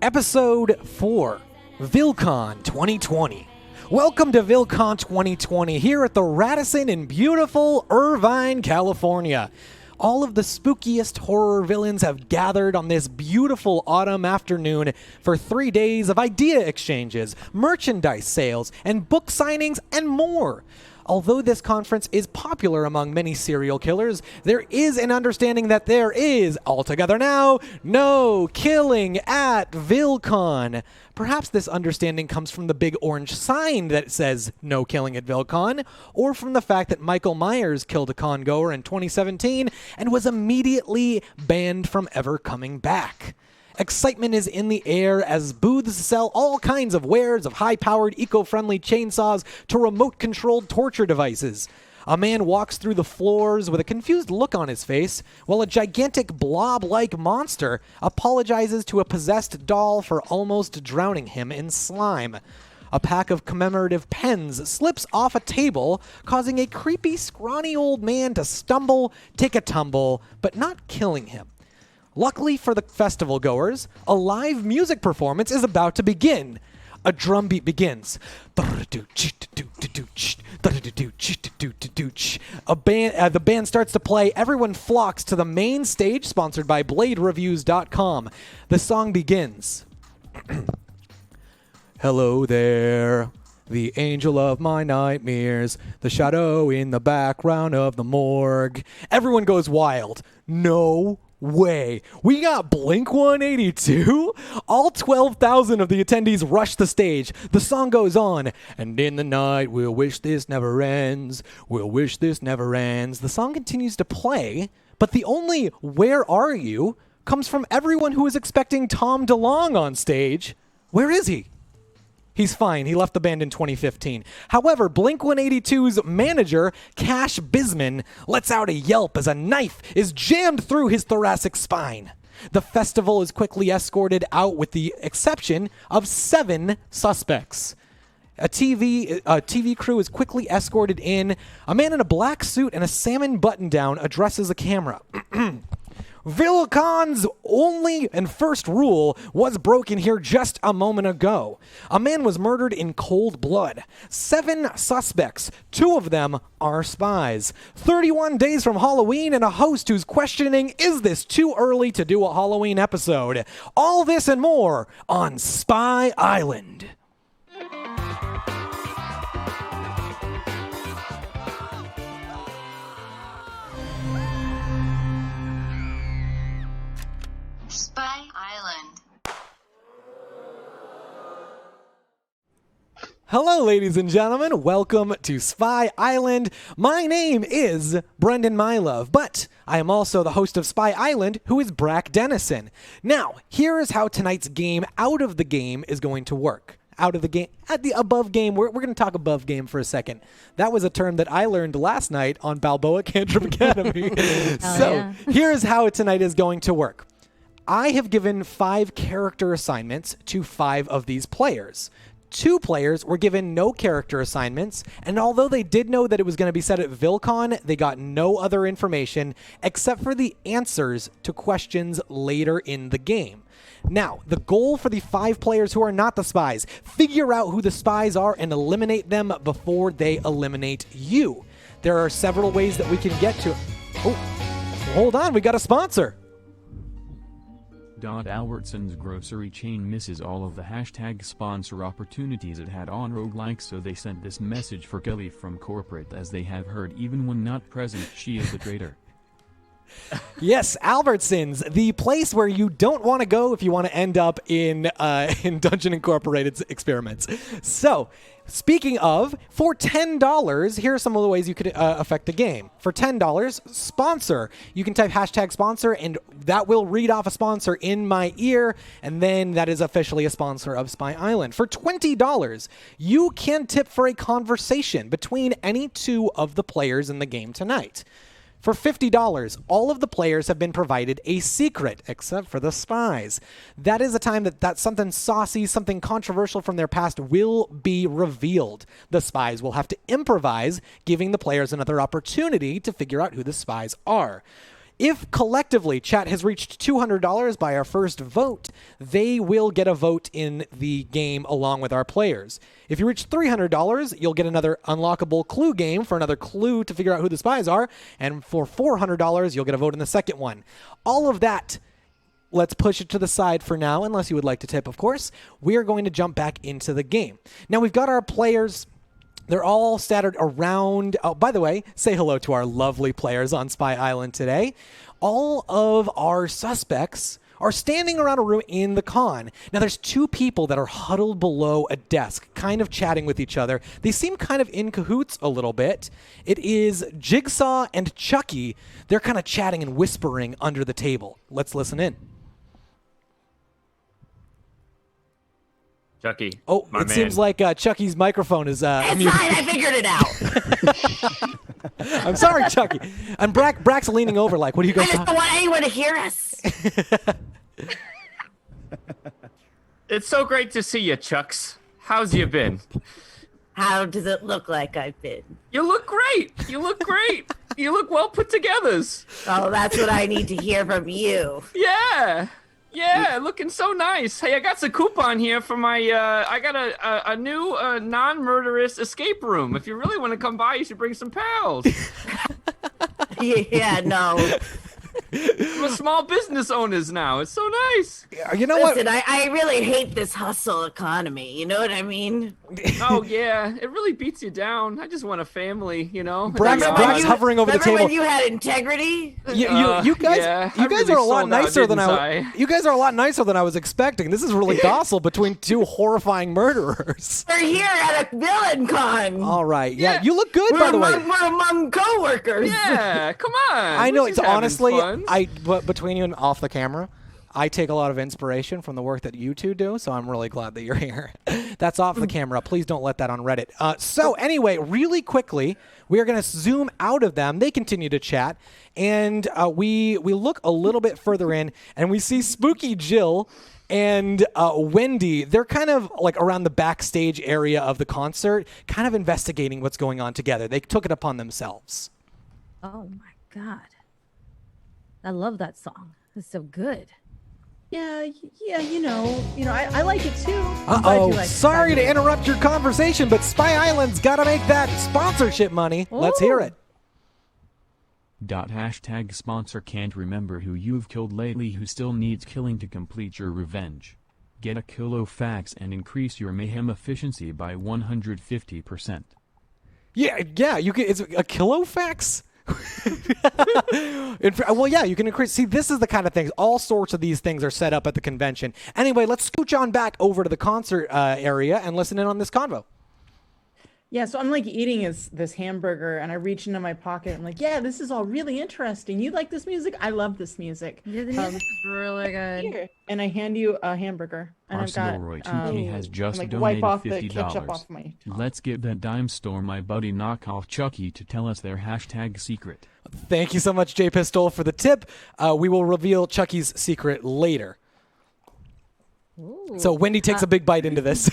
Episode 4, VillCon 2020. Welcome to VillCon 2020 here at the Radisson in beautiful Irvine, California. All of the spookiest horror villains have gathered on this beautiful autumn afternoon for 3 days of idea exchanges, merchandise sales, and book signings, and more. Although this conference is popular among many serial killers, there is an understanding that there is, altogether now, no killing at VillCon. Perhaps this understanding comes from the big orange sign that says no killing at VillCon, or from the fact that Michael Myers killed a con goer in 2017 and was immediately banned from ever coming back. Excitement is in the air as booths sell all kinds of wares of high-powered, eco-friendly chainsaws to remote-controlled torture devices. A man walks through the floors with a confused look on his face, while a gigantic blob-like monster apologizes to a possessed doll for almost drowning him in slime. A pack of commemorative pens slips off a table, causing a creepy, scrawny old man to stumble, take a tumble, but not killing him. Luckily for the festival goers, a live music performance is about to begin. A drum beat begins. The band starts to play. Everyone flocks to the main stage, sponsored by BladeReviews.com. The song begins. Hello there, the angel of my nightmares, the shadow in the background of the morgue. Everyone goes wild. No way. We got Blink-182? All 12,000 of the attendees rush the stage. The song goes on. And in the night, we'll wish this never ends. We'll wish this never ends. The song continues to play, but the only "Where are you?" comes from everyone who is expecting Tom DeLonge on stage. Where is he? He's fine. He left the band in 2015. However, Blink-182's manager, Cash Bisman, lets out a yelp as a knife is jammed through his thoracic spine. The festival is quickly escorted out with the exception of 7 suspects. A TV crew is quickly escorted in. A man in a black suit and a salmon button-down addresses a camera. VillCon's only and first rule was broken here just a moment ago. A man was murdered in cold blood. 7 suspects, 2 of them are spies. 31 days from Halloween and a host who's questioning, is this too early to do a Halloween episode? All this and more on Spy Island. Spy Island. Hello, ladies and gentlemen. Welcome to Spy Island. My name is Brendan Mylove, but I am also the host of Spy Island, who is Brack Dennison. Now, here is how tonight's game out of the game is going to work. Out of the game, at the above game, we're going to talk above game for a second. That was a term that I learned last night on Balboa Cantrip Academy. Here's how tonight is going to work. I have given 5 character assignments to 5 of these players. 2 players were given no character assignments, and although they did know that it was going to be set at VillCon, they got no other information except for the answers to questions later in the game. Now, the goal for the 5 players who are not the spies, figure out who the spies are and eliminate them before they eliminate you. There are several ways that we can get to... Oh, hold on, we got a sponsor. Albertson's grocery chain misses all of the hashtag sponsor opportunities it had on roguelike, so they sent this message for Kelly from corporate, as they have heard even when not present she is the traitor. Yes, Albertsons, the place where you don't want to go if you want to end up in Dungeon Incorporated's experiments. So, speaking of, for $10, here are some of the ways you could affect the game. For $10, sponsor. You can type hashtag sponsor, and that will read off a sponsor in my ear, and then that is officially a sponsor of Spy Island. For $20, you can tip for a conversation between any 2 of the players in the game tonight. For $50, all of the players have been provided a secret, except for the spies. That is a time that something saucy, something controversial from their past will be revealed. The spies will have to improvise, giving the players another opportunity to figure out who the spies are. If collectively chat has reached $200 by our first vote, they will get a vote in the game along with our players. If you reach $300, you'll get another unlockable clue game for another clue to figure out who the spies are. And for $400, you'll get a vote in the second one. All of that, let's push it to the side for now, unless you would like to tip, of course. We are going to jump back into the game. Now, we've got our players. They're all scattered around. Oh, by the way, say hello to our lovely players on Spy Island today. All of our suspects are standing around a room in the con. Now, there's two people that are huddled below a desk, kind of chatting with each other. They seem kind of in cahoots a little bit. It is Jigsaw and Chucky. They're kind of chatting and whispering under the table. Let's listen in. Chucky. Oh, my it man. seems like Chucky's microphone is It's muted. fine, I figured it out. I'm sorry, Chucky. And Brack's leaning over like, what are you I guys just talking? don't want anyone to hear us. It's so great to see you, Chucks. How's you been? How does it look like I've been? You look great. You look great. You look well put together. Oh, that's what I need to hear from you. Yeah. Yeah, looking so nice. Hey, I got some coupon here for my, I got a new non-murderous escape room. If you really want to come by, you should bring some pals. Yeah, no. We're small business owners now. It's so nice. You know Listen, what? I really hate this hustle economy. You know what I mean? Oh, yeah. It really beats you down. I just want a family, you know? Brack's Remember Brack's hovering over the remember table. when you had integrity? You guys, yeah, you I guys really are a lot sold out, nicer than didn't I. You guys are a lot nicer than I was expecting. This is really docile between two horrifying murderers. We're here at a VillCon. All right, yeah, Yeah. you look good, by the way. We're among coworkers. Yeah, come on. I know We're it's just having honestly, fun. but between you and off the camera, I take a lot of inspiration from the work that you two do, so I'm really glad that you're here. That's off the camera. Please don't let that on Reddit. So anyway, really quickly, we are going to zoom out of them. They continue to chat, and we look a little bit further in, and we see Spooky Jill and Wendy. They're kind of like around the backstage area of the concert, kind of investigating what's going on together. They took it upon themselves. Oh my god. I love that song. It's so good. Yeah, you know, I like it too. I'm glad you Uh-oh, like it. sorry to interrupt your conversation, but Spy Island's got to make that sponsorship money. Let's hear it. Hashtag sponsor can't remember who you've killed lately who still needs killing to complete your revenge. Get a kilo fax and increase your mayhem efficiency by 150%. Yeah, you can. It's a kilo fax. Well, yeah, you can increase. See, this is the kind of things. All sorts of these things are set up at the convention. Anyway, let's scooch on back over to the concert area and listen in on this convo. Yeah, so I'm like eating this hamburger, and I reach into my pocket. I'm like, yeah, this is all really interesting. You like this music? I love this music. Yeah, the music is really good. Here. And I hand you a hamburger. And I've got, Arsenal Roy 2K has just like, donated wipe off the ketchup $50. off my tongue. Let's get that dime store my buddy knockoff Chucky to tell us their hashtag secret. Thank you so much, J Pistol, for the tip. We will reveal Chucky's secret later. So Wendy takes a big bite into this.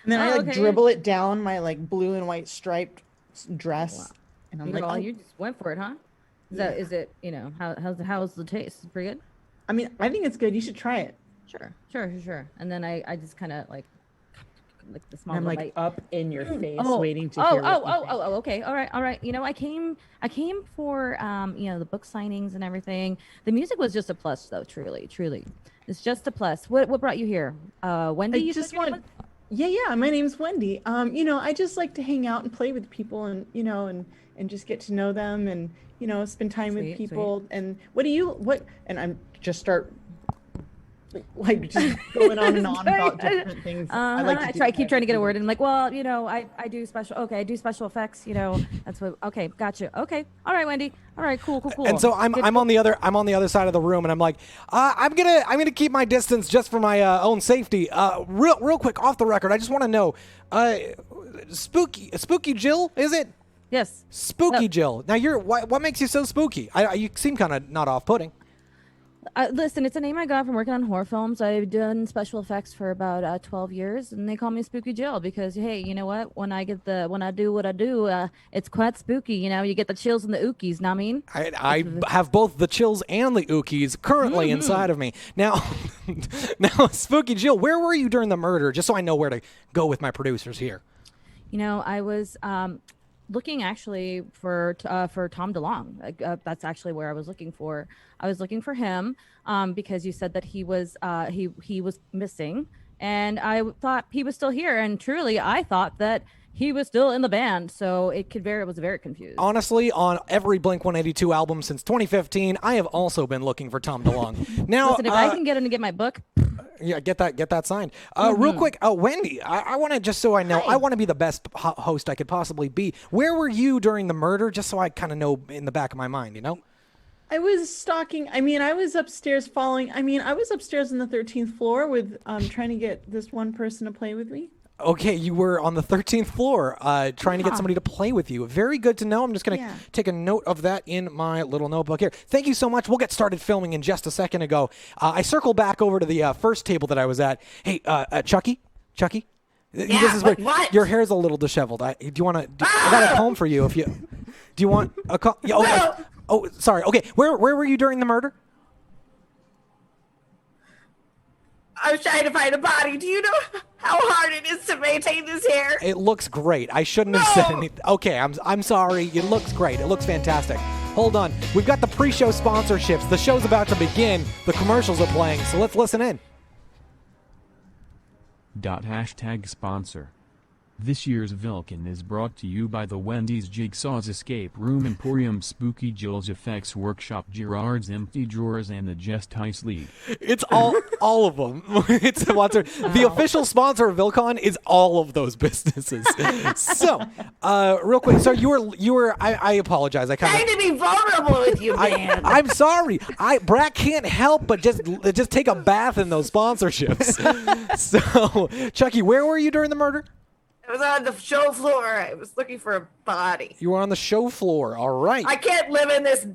And then I like okay. dribble it down my like blue and white striped dress. And I'm You, like, know, oh. you just went for it, huh? Is it, you know, how's the taste? It's pretty good? I mean, I think it's good. You should try it. Sure. And then I just kind of like the small I'm little like bite. up in your face, Oh, waiting to hear. what you think. okay. All right. You know, I came for you know, the book signings and everything. The music was just a plus, though. Truly, it's just a plus. What brought you here? Wendy, I you just said your name want. Yeah. My name's Wendy. You know, I just like to hang out and play with people, and you know, and just get to know them, and you know, spend time with Sweet, people. And and I'm just start like just going on and on about different things. I like to do keep trying to get a word in. in. Like, well, you know, I do special. Okay, I do special effects. You know, that's what. Okay, gotcha. Okay, all right, Wendy. All right, cool. And so I'm on the other side of the room, and I'm like, I'm gonna keep my distance just for my own safety. Real quick, off the record, I just want to know, spooky Jill, is it? Yes. Spooky Jill. Now what makes you so spooky? You seem kind of not off-putting. Listen, it's a name I got from working on horror films. I've done special effects for about 12 years, and they call me Spooky Jill because, hey, you know what? When I do what I do, it's quite spooky. You know, you get the chills and the ookies. Know what I mean? I have both the chills and the ookies currently inside of me. Now, Spooky Jill, where were you during the murder? Just so I know where to go with my producers here. You know, I was looking actually for Tom DeLonge. That's actually where I was looking for. I was looking for him because you said that he was missing, and I thought he was still here. And truly, I thought that he was still in the band. So it was very confused. Honestly, on every Blink-182 album since 2015, I have also been looking for Tom DeLonge. Now, listen, if I can get him to get my book. Yeah, get that signed. Real quick, Wendy, I want to, just so I know, I want to be the best host I could possibly be. Where were you during the murder, just so I kind of know in the back of my mind, you know? I was stalking. I mean, I was upstairs I was upstairs on the 13th floor with trying to get this one person to play with me. Okay, you were on the 13th floor trying to get somebody to play with you. Very good to know. I'm just going to take a note of that in my little notebook here. Thank you so much. We'll get started filming in just a second ago. I circled back over to the first table that I was at. Hey, Chucky? Yeah, this is weird. what? Your hair's a little disheveled. Do you want to... I got a comb for you if you... Do you want a comb? Yeah, oh, sorry. Okay, where were you during the murder? I was trying to find a body. Do you know how hard it is to maintain this hair? It looks great. I shouldn't have said anything. Okay, I'm sorry. It looks great. It looks fantastic. Hold on. We've got the pre-show sponsorships. The show's about to begin. The commercials are playing, so let's listen in. #sponsor. This year's VillCon is brought to you by the Wendy's Jigsaw's Escape Room Emporium, Spooky Jill's Effects Workshop, Gerard's Empty Drawers, and the Just Ice League. It's all of them. It's sponsored. The official sponsor of VillCon is all of those businesses. So, real quick. So you were. I apologize. I Trying to be vulnerable with you, man. I'm sorry. Brat can't help but just take a bath in those sponsorships. So, Chucky, where were you during the murder? I was on the show floor. I was looking for a body. You were on the show floor. All right. I can't live in this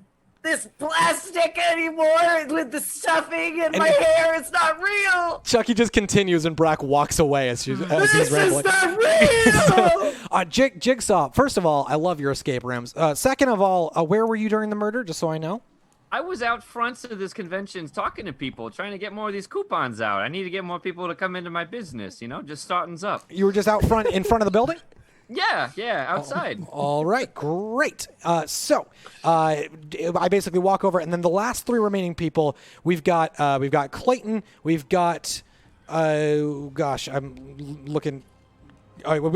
plastic anymore with the stuffing and my hair. It's not real. Chucky just continues and Brack walks away as he's This is rambling. not real. Jigsaw, first of all, I love your escape rooms. Second of all, where were you during the murder, just so I know? I was out front of this convention talking to people, trying to get more of these coupons out. I need to get more people to come into my business, just starting's up. You were just out front in front of the building? Yeah, outside. All right, great. So I basically walk over, and then the last three remaining people, we've got Clayton, we've got, I'm looking.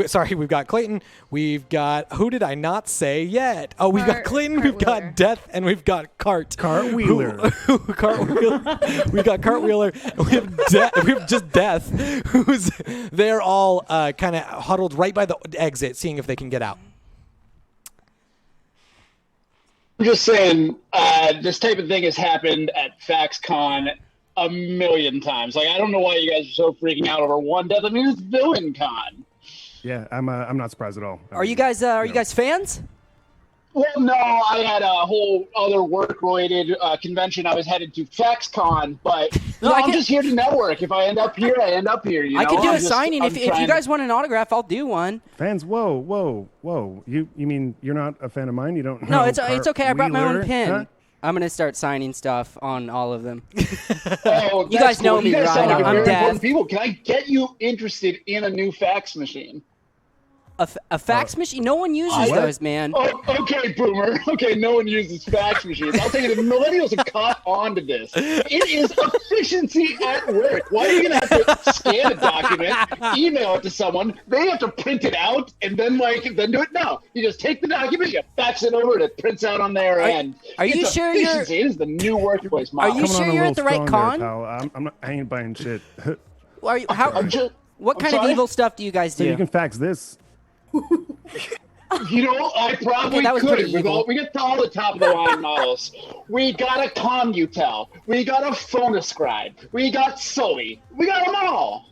Sorry, we've got Clayton. We've got, who did I not say yet? Oh, we've got Clayton, we've got Death, and we've got Cartwheeler. Cartwheeler. We got Cartwheeler. We have just Death, who's they're all kind of huddled right by the exit, seeing if they can get out. I'm just saying, this type of thing has happened at FaxCon a million times. Like, I don't know why you guys are so freaking out over one death. I mean, it's VillCon. Yeah, I'm not surprised at all. Are you guys fans? Well, no, I had a whole other work-related convention I was headed to, FaxCon, but I'm just here to network. If I end up here, I end up here. I could do a signing. If you guys want an autograph, I'll do one. Fans, whoa. You mean you're not a fan of mine? You don't know? No, it's okay. I brought my own pen. Huh? I'm going to start signing stuff on all of them. Oh, you guys know cool. me, You guys right? sound like I'm very Death. important people. Can I get you interested in a new fax machine? A fax machine? No one uses those, man. Oh, okay, Boomer. Okay, no one uses fax machines. I'll tell you, the millennials have caught on to this. It is efficiency at work. Why are you going to have to scan a document, email it to someone, they have to print it out, and then do it? No. You just take the document, you fax it over, and it prints out on their end. Are you sure you're... It is the new workplace model. Are you sure you're at the right con? I ain't buying shit. What kind of evil stuff do you guys do? So you can fax this. I probably that was could. pretty evil. We get all the top of the line models. We got a Commutel. We got a Phonoscribe. We got Sully. We got them all.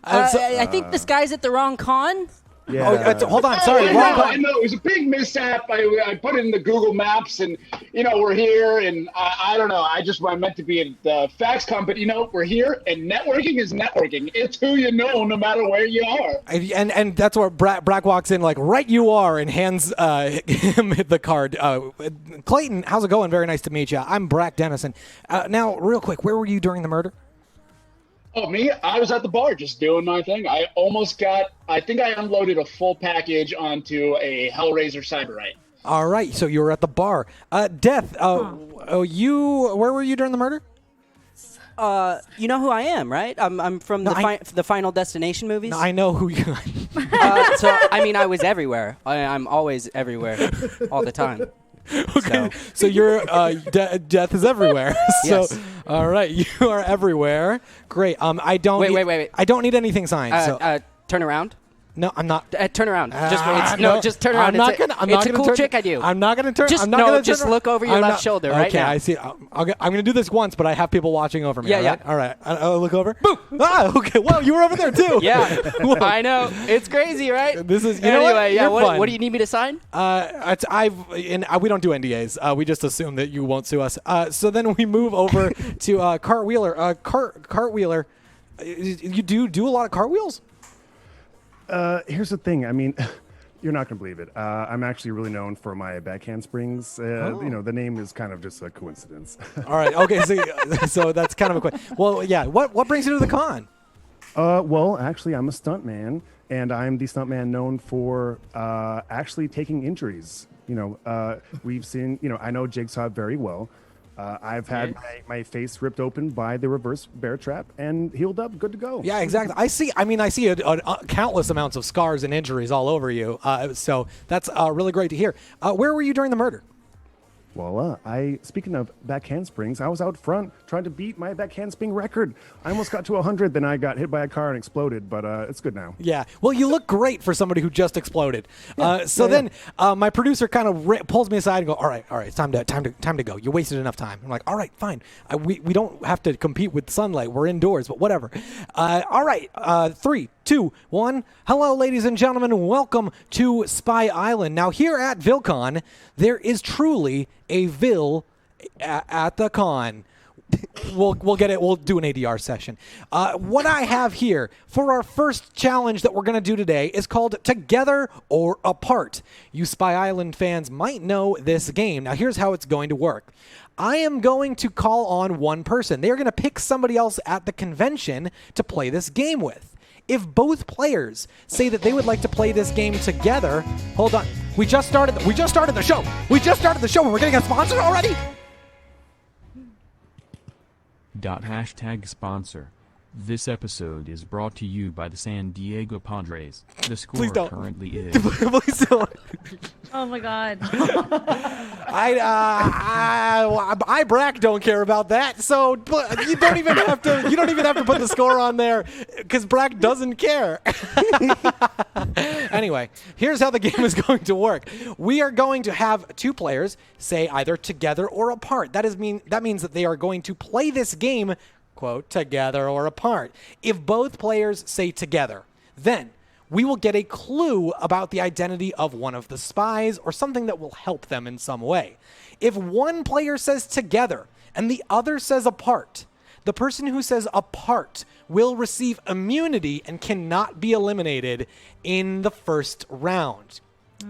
I think this guy's at the wrong con. Yeah. Hold on. Sorry. I Wrong know, call. I know. It was a big mishap. I put it in the Google Maps, and we're here, and I don't know. I meant to be at the FaxCon, but we're here, and networking is networking. It's who you know, no matter where you are. And that's where Brack walks in, like, right you are, and hands him the card. Clayton, how's it going? Very nice to meet you. I'm Brack Dennison. Now, real quick, where were you during the murder? Oh, me? I was at the bar just doing my thing. I think I unloaded a full package onto a Hellraiser Cyberite. All right, so you were at the bar. Death, where were you during the murder? You know who I am, right? I'm from the Final Destination movies. No, I know who you are. So, I mean, I was everywhere. I'm always everywhere, all the time. Okay, so you're death is everywhere. So, Yes. all right, you are everywhere. Great. I don't. Wait. I don't need anything signed. Turn around. No, I'm not. Turn around. No, just turn around. It's a cool trick I do. I'm not going to turn. Just I'm not gonna just turn, look over your left shoulder right okay, now. I see. I'm going to do this once, but I have people watching over me. Yeah. All right. I'll look over. Boom. Okay. Well, you were over there too. Yeah. I know. It's crazy, right? This is. Anyway, yeah. You're fun. What do you need me to sign? We don't do NDAs. We just assume that you won't sue us. So then we move over to Cartwheeler. Cartwheeler, you do a lot of cartwheels? Here's the thing. I mean, you're not going to believe it. I'm actually really known for my back handsprings. The name is kind of just a coincidence. All right. Okay. So that's kind of a quick. Well, yeah. What brings you to the con? Well, actually, I'm a stuntman, and I'm the stuntman known for actually taking injuries. We've seen. I know Jigsaw very well. I've had my face ripped open by the reverse bear trap and healed up, good to go. Yeah, exactly. I see countless amounts of scars and injuries all over you. So that's really great to hear. Where were you during the murder? Well, speaking of back handsprings, I was out front trying to beat my back handspring record. I almost got to 100, then I got hit by a car and exploded, but it's good now. Yeah. Well, you look great for somebody who just exploded. Then my producer kind of pulls me aside and go, all right, it's time to go. You wasted enough time. I'm like, all right, fine. We don't have to compete with sunlight. We're indoors, but whatever. All right. 3, 2, 1. Hello, ladies and gentlemen. Welcome to Spy Island. Now, here at VillCon, there is truly a Vil at the con. We'll get it. We'll do an ADR session. What I have here for our first challenge that we're going to do today is called Together or Apart. You Spy Island fans might know this game. Now, here's how it's going to work. I am going to call on one person. They're going to pick somebody else at the convention to play this game with. If both players say that they would like to play this game together, hold on. We just started the show. We're getting a sponsor already? #sponsor. This episode is brought to you by the San Diego Padres. The score Please don't. currently is. Please don't. Oh my God. I Brack don't care about that. So you don't even have to put the score on there because Brack doesn't care. Anyway, here's how the game is going to work. We are going to have two players say either together or apart. That means that they are going to play this game, quote, together or apart. If both players say together, then we will get a clue about the identity of one of the spies or something that will help them in some way. If one player says together and the other says apart, the person who says apart will receive immunity and cannot be eliminated in the first round.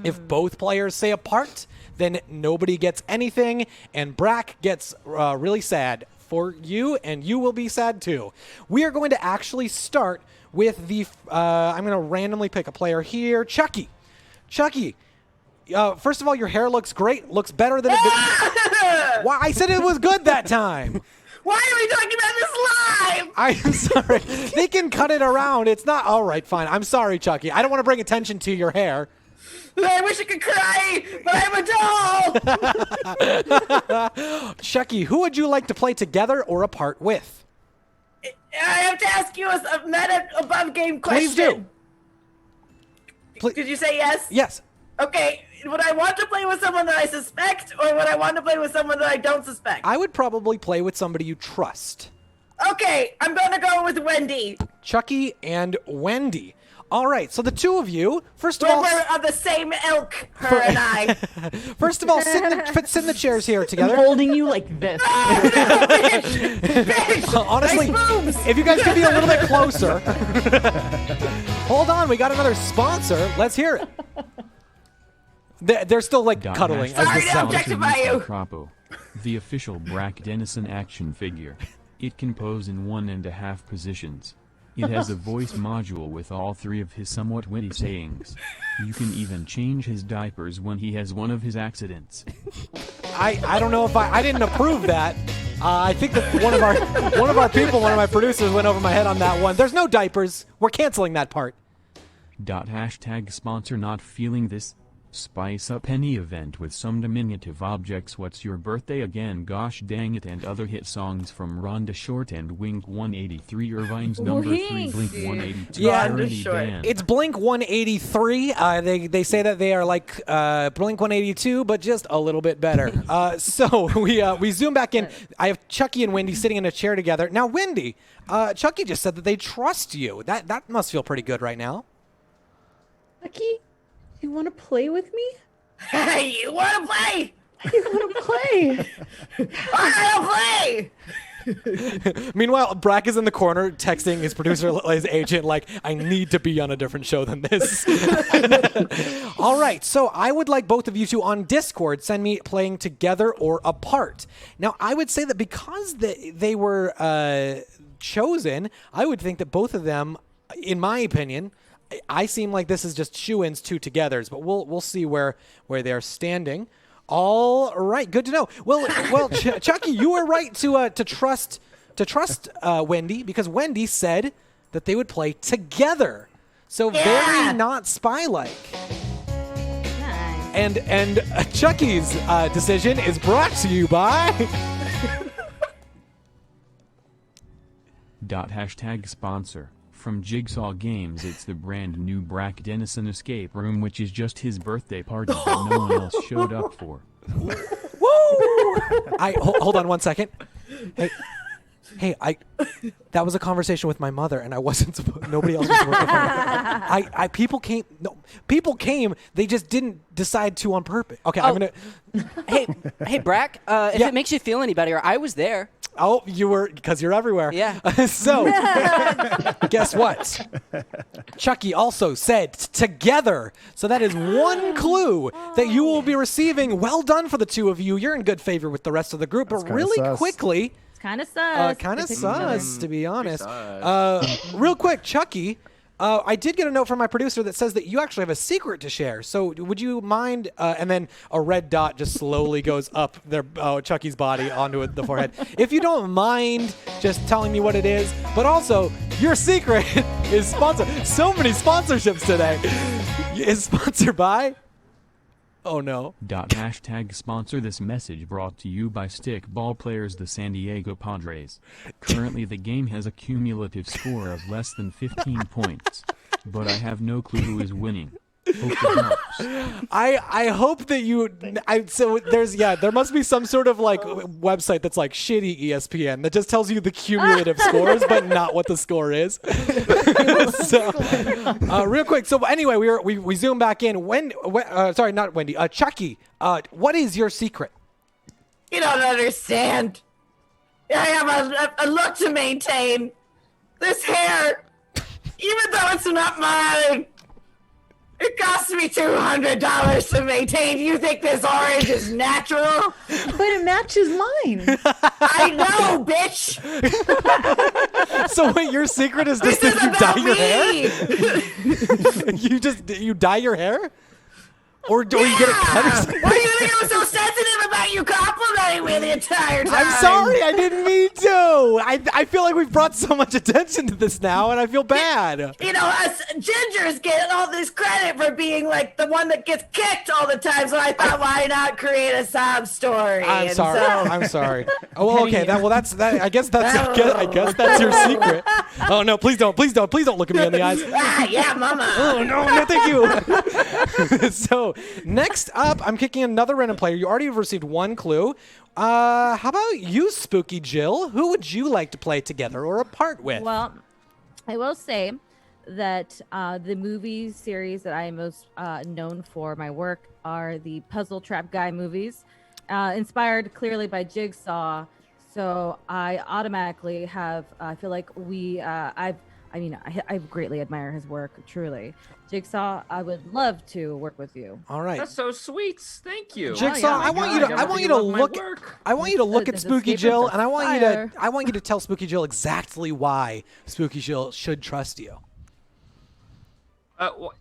If both players say apart, then nobody gets anything, and Brack gets really sad for you, and you will be sad too. We are going to actually start with the, I'm going to randomly pick a player here. Chucky, first of all, your hair looks great. Looks better than it did. Why? I said it was good that time. Why are we talking about this live? I'm sorry. They can cut it around. It's not, all right, fine. I'm sorry, Chucky. I don't want to bring attention to your hair. I wish I could cry, but I'm a doll. Chucky, who would you like to play together or apart with? I have to ask you a meta above game question. Please do. Did you say yes? Yes. Okay. Would I want to play with someone that I suspect, or would I want to play with someone that I don't suspect? I would probably play with somebody you trust. Okay, I'm going to go with Wendy. Chucky and Wendy. All right, so the two of you, first of all, We're of the same ilk, her and I. first of all, sit in the chairs here I'm together. holding you like this. Honestly, Nice if you guys could be a little bit closer. Hold on, we got another sponsor. Let's hear it. They're still like cuddling as Sorry this to sounds. objectify you. Crapo, the official Brack Dennison action figure. It can pose in 1.5 positions. It has a voice module with all 3 of his somewhat witty sayings. You can even change his diapers when he has one of his accidents. I don't know if I didn't approve that. I think that one of our people, one of my producers, went over my head on that one. There's no diapers. We're canceling that part. # sponsor not feeling this. Spice up any event with some diminutive objects. What's your birthday again? Gosh dang it, and other hit songs from Rhonda Short and Wink 183. Irvine's number 3, Blink 182. Yeah, Parody band. It's Blink 183. They say that they are like Blink 182, but just a little bit better. So we zoom back in. I have Chucky and Wendy sitting in a chair together. Now, Wendy, Chucky just said that they trust you. That must feel pretty good right now. Lucky, you want to play with me? Hey, you want to play? You want to play? I want to play. Meanwhile, Brack is in the corner texting his producer, his agent, like, I need to be on a different show than this. All right, so I would like both of you to, on Discord, send me playing together or apart. Now, I would say that because they were chosen, I would think that both of them, in my opinion, I seem like this is just shoo-ins, 2 togethers, but we'll see where they're standing. All right, good to know. Well, Chucky, you were right to trust Wendy, because Wendy said that they would play together. So very not spy-like. Nice. And Chucky's decision is brought to you by. # sponsor. From Jigsaw Games, it's the brand new Brack Dennison escape room, which is just his birthday party that no one else showed up for. Woo! Hold on one second. Hey, that was a conversation with my mother, and I wasn't supposed. Nobody else was supposed to. People came. No, people came. They just didn't decide to on purpose. Okay, I'm gonna. Hey, Brack. If it makes you feel any better, I was there. Oh, you were, because you're everywhere. Yeah. So, guess what? Chucky also said together. So that is one clue that you will be receiving. Well done for the two of you. You're in good favor with the rest of the group. That's but kinda really sus. quickly, It's kind of sus. kind of They picked each other. sus, to be honest. sus. Real quick, Chucky, I did get a note from my producer that says that you actually have a secret to share. So would you mind, and then a red dot just slowly goes up Chucky's body onto the forehead. If you don't mind just telling me what it is, but also your secret is sponsored. So many sponsorships today. Is sponsored by... Oh no. # sponsor. This message brought to you by stickball players, the San Diego Padres. Currently the game has a cumulative score of less than 15 points, but I have no clue who is winning. Hope it helps. I hope that you. So there must be some sort of like website that's like shitty ESPN that just tells you the cumulative scores, but not what the score is. So, real quick. So anyway, we zoom back in. Sorry, not Wendy. Chucky. What is your secret? You don't understand. I have a look to maintain. This hair, even though it's not mine, it cost me $200 to maintain. You think this orange is natural? But it matches mine. I know, bitch. So wait, your secret is just This is that you about dye your hair? you dye your hair? Or do you get it cut or something? Why do you think I was so sensitive about you complimenting me the entire time? I'm sorry, I didn't mean to. I feel like we've brought so much attention to this now, and I feel bad. You know, us gingers get all this credit for being like the one that gets kicked all the time. So I thought, why not create a sob story? I'm And sorry. so- I'm sorry. Oh, well, okay. I guess that's your secret. Oh no! Please don't look at me in the eyes. Yeah, mama. Oh no, thank you. So next up, I'm kicking another random player. You already have received one clue. How about you, Spooky Jill? Who would you like to play together or apart with? Well, I will say that the movie series that I am most known for my work are the Puzzle Trap Guy movies, inspired clearly by Jigsaw. So I automatically have, I feel like I greatly admire his work, truly. Jigsaw, I would love to work with you. All right. That's so sweet. Thank you. Jigsaw, I want you to look at Spooky escape Jill, room's and fire. I want you to tell Spooky Jill exactly why Spooky Jill should trust you.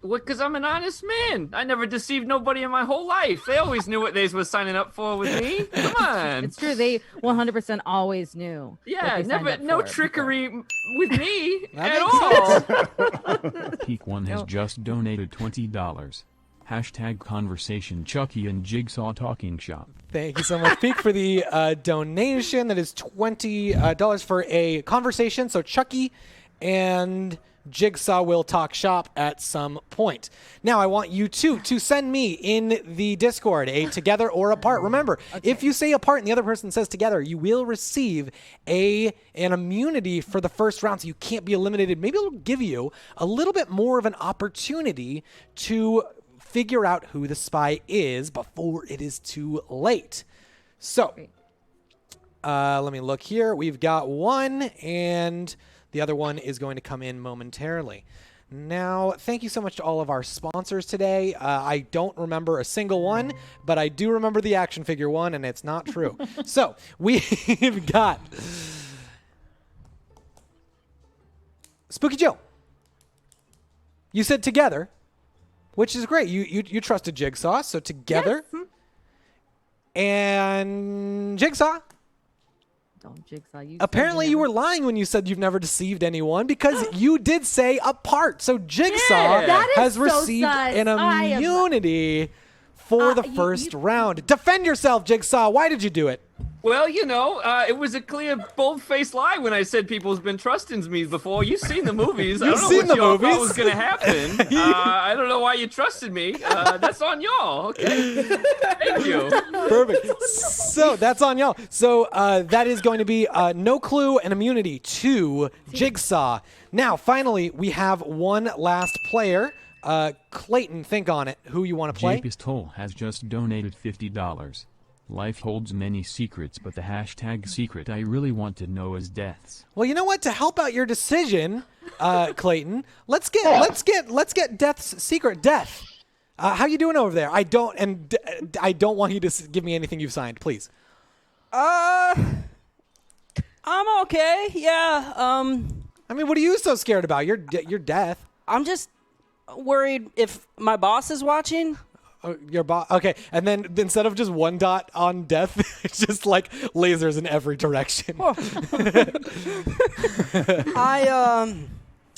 Because I'm an honest man. I never deceived nobody in my whole life. They always knew what they was signing up for with me. Come on. It's true. They 100% always knew. what Yeah, they signed never, up no for. trickery with me That at makes all. Peak One has No. just donated $20. Hashtag conversation Chucky and Jigsaw Talking Shop. Thank you so much, Peak, for the donation. That is $20 for a conversation. So Chucky and Jigsaw will talk shop at some point. Now, I want you two to send me in the Discord a together or apart. Remember, if you say apart and the other person says together, you will receive an immunity for the first round, so you can't be eliminated. Maybe it'll give you a little bit more of an opportunity to figure out who the spy is before it is too late. So, let me look here. We've got one, and the other one is going to come in momentarily. Now, thank you so much to all of our sponsors today. I don't remember a single one, but I do remember the action figure one, and it's not true. So, we've got Spooky Jill. You said together, which is great. You trusted Jigsaw, so together. Yes. And Jigsaw. Jigsaw, Apparently, you were lying when you said you've never deceived anyone, because you did say apart. So Jigsaw That is has so received sus. an I am- immunity for the first round. Defend yourself, Jigsaw. Why did you do it? Well, it was a clear, bold-faced lie when I said people's been trusting me before. You've seen the movies. I You've don't know seen what the y'all thought movies. was going to happen. I don't know why you trusted me. That's on y'all. Okay. Thank you. Perfect. So that's on y'all. So that is going to be no clue and immunity to Jigsaw. Now, finally, we have one last player. Clayton, think on it. Who you want to play? Japist Hole has just donated $50. Life holds many secrets, but the hashtag secret I really want to know is deaths. Well, you know what? To help out your decision, Clayton, let's get Death's secret. Death, how you doing over there? I don't want you to give me anything you've signed, please. I'm okay. Yeah. I mean, what are you so scared about? Your death. I'm just worried if my boss is watching. Your boss. Okay, and then instead of just one dot on death, it's just like lasers in every direction.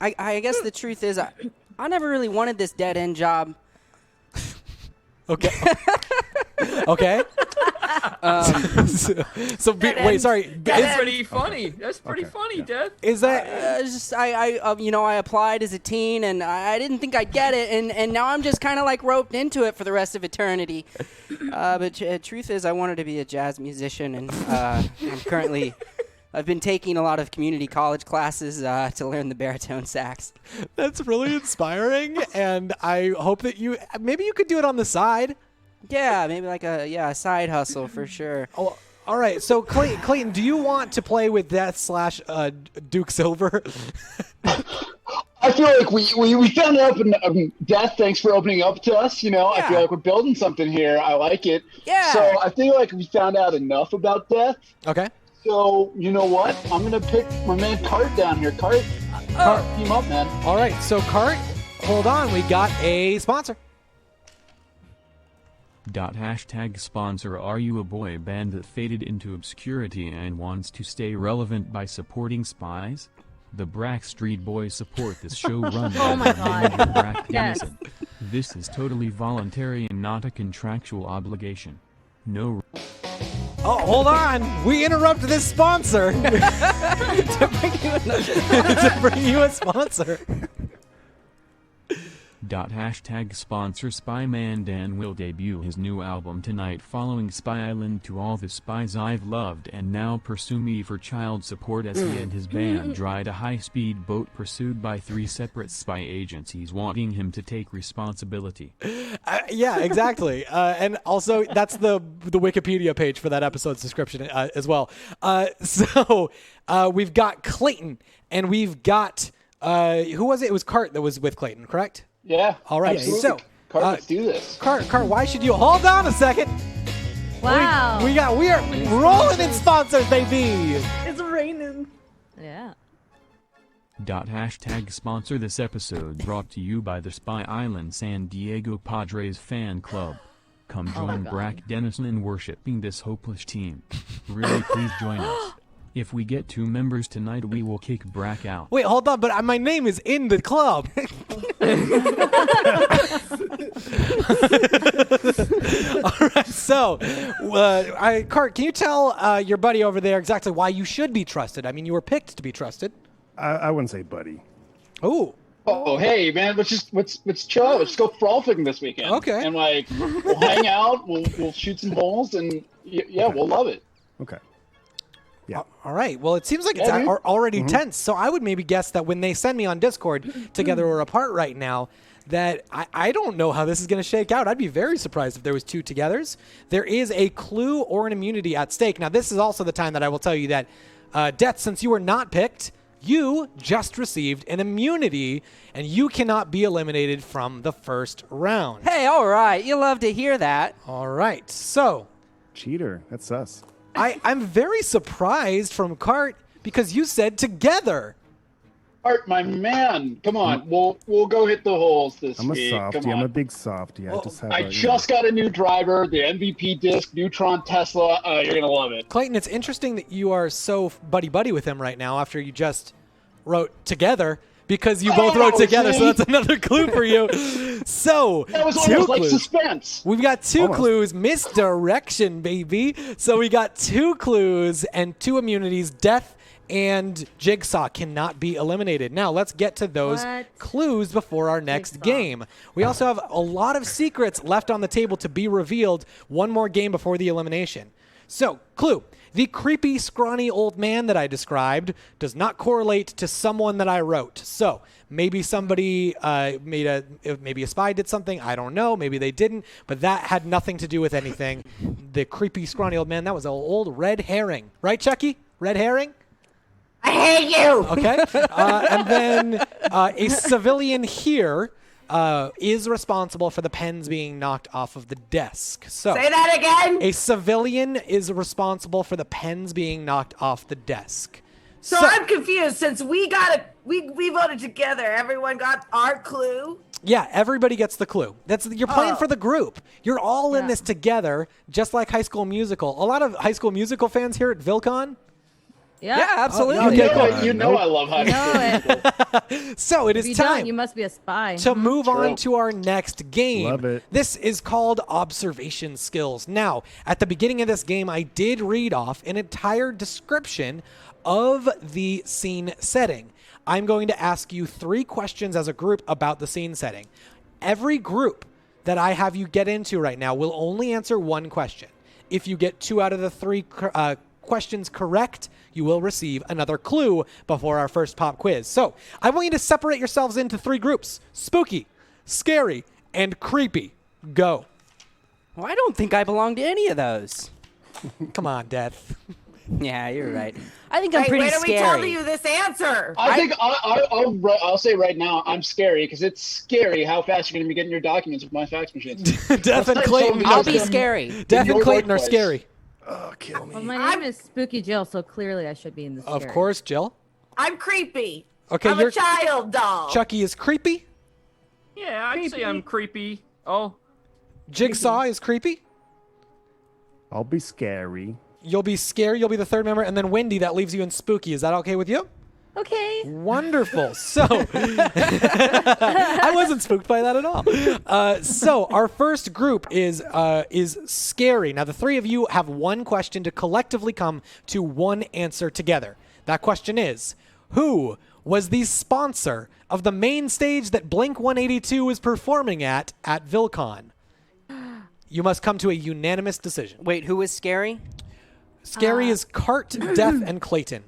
I guess the truth is, I never really wanted this dead end job. Okay. Okay. Wait, sorry. That's pretty funny. That's pretty funny, Death. Is that? I applied as a teen, and I didn't think I'd get it, and now I'm just kind of like roped into it for the rest of eternity. But truth is, I wanted to be a jazz musician, and I've been taking a lot of community college classes to learn the baritone sax. That's really inspiring, and I hope that maybe you could do it on the side. Yeah, maybe like a side hustle for sure. Oh, all right. So Clayton, do you want to play with Death / Duke Silver? I feel like we found out Death. Thanks for opening up to us. I feel like we're building something here. I like it. Yeah. So I feel like we found out enough about Death. Okay. So you know what? I'm gonna pick my man Cart down here. Cart, team up, man. All right. So Cart, hold on. We got a sponsor. Hashtag sponsor. Are you a boy band that faded into obscurity and wants to stay relevant by supporting spies? The Backstreet Boys support this show run by my their manager God. Brack Yes. Dennison. This is totally voluntary and not a contractual obligation. No. Oh, hold on. We interrupt this sponsor to bring you a sponsor. Sponsor Spyman Dan will debut his new album tonight following Spy Island to all the spies I've loved and now pursue me for child support as he and his band ride a high-speed boat pursued by 3 separate spy agencies wanting him to take responsibility. Yeah, exactly. And also, that's the Wikipedia page for that episode's description as well. So we've got Clayton, and we've got, who was it? It was Cart that was with Clayton, correct? Yeah. All right. Absolutely. So, Cart, let's do this. Cart, why should you hold on a second? Wow. We are rolling in sponsors, baby. It's raining. Yeah. Sponsor this episode brought to you by the Spy Island San Diego Padres Fan Club. Come join Brack Dennison in worshipping this hopeless team. Really, please join us. If we get 2 members tonight, we will kick Brack out. Wait, hold on, but my name is in the club. All right, so, Cart, can you tell your buddy over there exactly why you should be trusted? I mean, you were picked to be trusted. I wouldn't say buddy. Ooh. Oh, hey, man, let's chill out. Let's go frolic this weekend. Okay. And, we'll hang out, we'll shoot some holes, and, yeah, we'll love it. Okay. Yeah. All right. Well, it seems like it's Yeah, dude. already tense. So I would maybe guess that when they send me on Discord together or apart right now, that I don't know how this is going to shake out. I'd be very surprised if there was 2 togethers. There is a clue or an immunity at stake. Now, this is also the time that I will tell you that, Death, since you were not picked, you just received an immunity, and you cannot be eliminated from the first round. Hey, all right. You love to hear that. All right. So Cheater. That's us. I'm very surprised from Cart because you said together. Art, my man, come on, we'll go hit the holes this I'm a week. softie. Come on. I'm a big softie. I just got a new driver, the MVP disc, Neutron Tesla. You're gonna love it. Clayton, it's interesting that you are so buddy-buddy with him right now after you just wrote together because you both wrote together, so that's another clue for you. So, That was 2 almost like clues. suspense. We've got 2 Almost. clues. Misdirection, baby. So we got 2 clues and 2 immunities. Death and Jigsaw cannot be eliminated. Now, let's get to those clues before our next game. We also have a lot of secrets left on the table to be revealed. One more game before the elimination. So, clue. The creepy, scrawny old man that I described does not correlate to someone that I wrote. So, maybe somebody maybe a spy did something. I don't know. Maybe they didn't. But that had nothing to do with anything. The creepy, scrawny old man, that was an old red herring. Right, Chucky? Red herring? I hate you. Okay. And then a civilian here is responsible for the pens being knocked off of the desk. So Say that again. a civilian is responsible for the pens being knocked off the desk. So I'm confused. Since we voted together, everyone got our clue. Yeah, everybody gets the clue. You're playing for the group. You're all in this together, just like High School Musical. A lot of High School Musical fans here at VillCon. Yeah. Yeah, absolutely. Okay, cool. You know I love high school. So it If is you time don't, you must be a spy. to move on to our next game. Love it. This is called Observation Skills. Now, at the beginning of this game, I did read off an entire description of the scene setting. I'm going to ask you 3 questions as a group about the scene setting. Every group that I have you get into right now will only answer 1 question. If you get 2 out of the 3 questions correct, you will receive another clue before our first pop quiz. So I want you to separate yourselves into 3 groups: spooky, scary, and creepy. Go. Well, I don't think I belong to any of those. Come on, Death. Yeah, you're right. I think I'm Wait, pretty wait, are we scary. telling you this answer? I think I'll say right now I'm scary because it's scary how fast you're going to be getting your documents with my fax machines. Death and Clayton. I'll be scary. Death and your Clayton are workplace. scary. Oh, kill me. Well, my name is Spooky Jill, so clearly I should be in this. Of course, Jill. I'm creepy. Okay, I'm a child doll. Chucky is creepy. Yeah, I'd say I'm creepy. Oh, Jigsaw is creepy. I'll be scary. You'll be scary. You'll be the 3rd member. And then Wendy, that leaves you in spooky. Is that okay with you? Okay. Wonderful. So I wasn't spooked by that at all. So our first group is scary. Now the 3 of you have 1 question to collectively come to 1 answer together. That question is, Who was the sponsor of the main stage that Blink-182 was performing at VillCon? You must come to a unanimous decision. Wait, who is Scary? Scary is Cart, Death, and Clayton.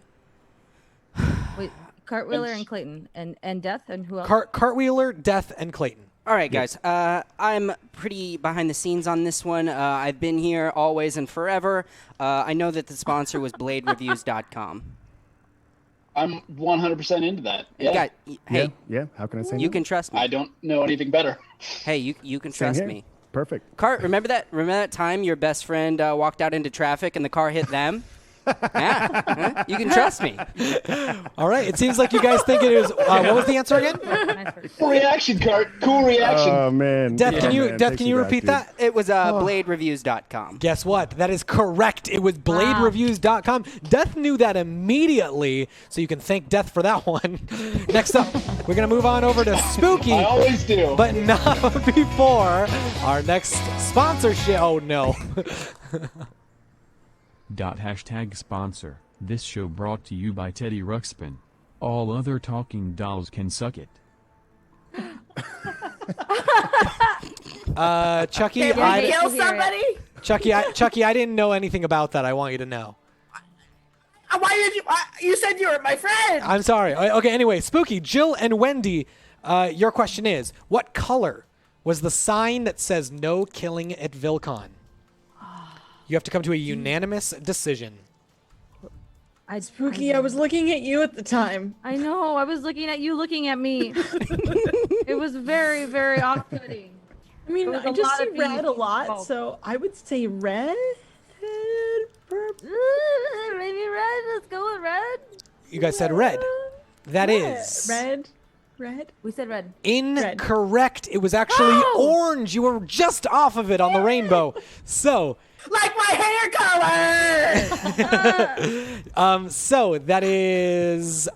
Wait, Cartwheeler and Clayton and Death and who else? Cartwheeler, Death, and Clayton. All right, guys. I'm pretty behind the scenes on this one. I've been here always and forever. I know that the sponsor was BladeReviews.com. I'm 100% into that. Yeah. Hey, Yeah. How can I say you no? can trust me. I don't know anything better. Hey, you can Same trust here. me. Perfect. Cart, remember that time your best friend walked out into traffic and the car hit them? Yeah, you can trust me. All right. It seems like you guys think it is. What was the answer again? Cool reaction, Cart. Cool reaction. Oh man. Death, Yeah, can you man. Death? Takes Can me you back, repeat dude. that? It was BladeReviews.com. Guess what? That is correct. It was BladeReviews.com. Death knew that immediately, so you can thank Death for that one. Next up, we're going to move on over to Spooky, I always do. but not before our next sponsorship. Oh, no. #sponsor. This show brought to you by Teddy Ruxpin. All other talking dolls can suck it. Chucky, Can we I, kill hear it. somebody? Chucky, I didn't know anything about that. I want you to know. Why did you? You said you were my friend. I'm sorry. Okay, anyway, Spooky, Jill and Wendy, your question is, what color was the sign that says no killing at VillCon? You have to come to a unanimous decision. Spooky, I was looking at you at the time. I know. I was looking at you, looking at me. It was very, very off-putting. I mean, There was I a just lot see of red a bees lot, involved. so I would say red. Purple. Maybe red. Let's go with red. You guys said red. That is Red. We said red. incorrect. It was actually orange. You were just off of it on the rainbow. So, Like my hair color. so that is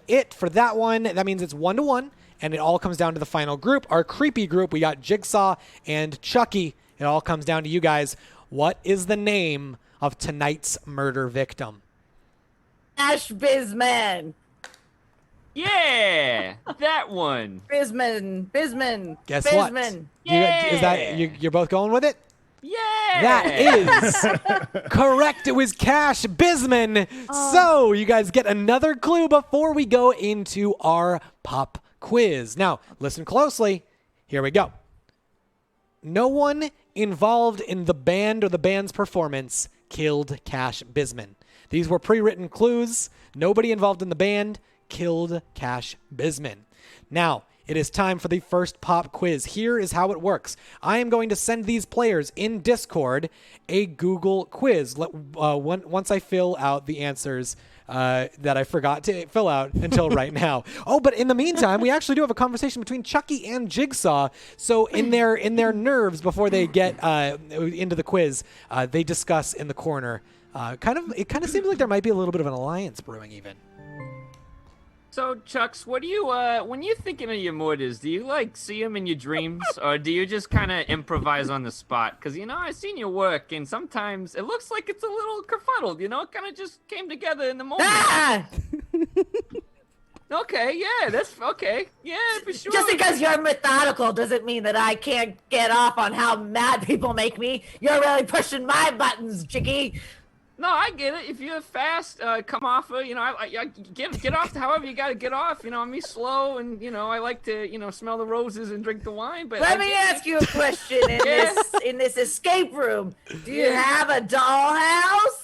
it for that one. That means it's 1-1, and it all comes down to the final group. Our creepy group, we got Jigsaw and Chucky. It all comes down to you guys. What is the name of tonight's murder victim? Ash Bisman. Yeah, that one. Bisman. Guess what? Bisman. Is that you're both going with it? Yeah. That is correct. It was Cash Bisman. So you guys get another clue before we go into our pop quiz. Now, listen closely. Here we go. No one involved in the band or the band's performance killed Cash Bisman. These were pre-written clues. Nobody involved in the band killed Cash Bisman. Now, it is time for the first pop quiz. Here is how it works. I am going to send these players in Discord a Google quiz. Once I fill out the answers that I forgot to fill out until right now. Oh, but in the meantime, we actually do have a conversation between Chucky and Jigsaw. So in their nerves before they get into the quiz, they discuss in the corner. It kind of seems like there might be a little bit of an alliance brewing even. So, Chucks, what do you, when you're thinking of your murders, do you, see them in your dreams, or do you just kind of improvise on the spot? Because, I've seen your work, and sometimes it looks like it's a little kerfuddled, it kind of just came together in the moment. Ah! Okay, yeah, that's, okay, yeah, for sure. Just because you're methodical doesn't mean that I can't get off on how mad people make me. You're really pushing my buttons, Chicky. No, I get it. If you're fast, come off. I get off however you got to get off. Me slow, and I like to smell the roses and drink the wine. But Let me ask you a question in this escape room. Do you have a dollhouse?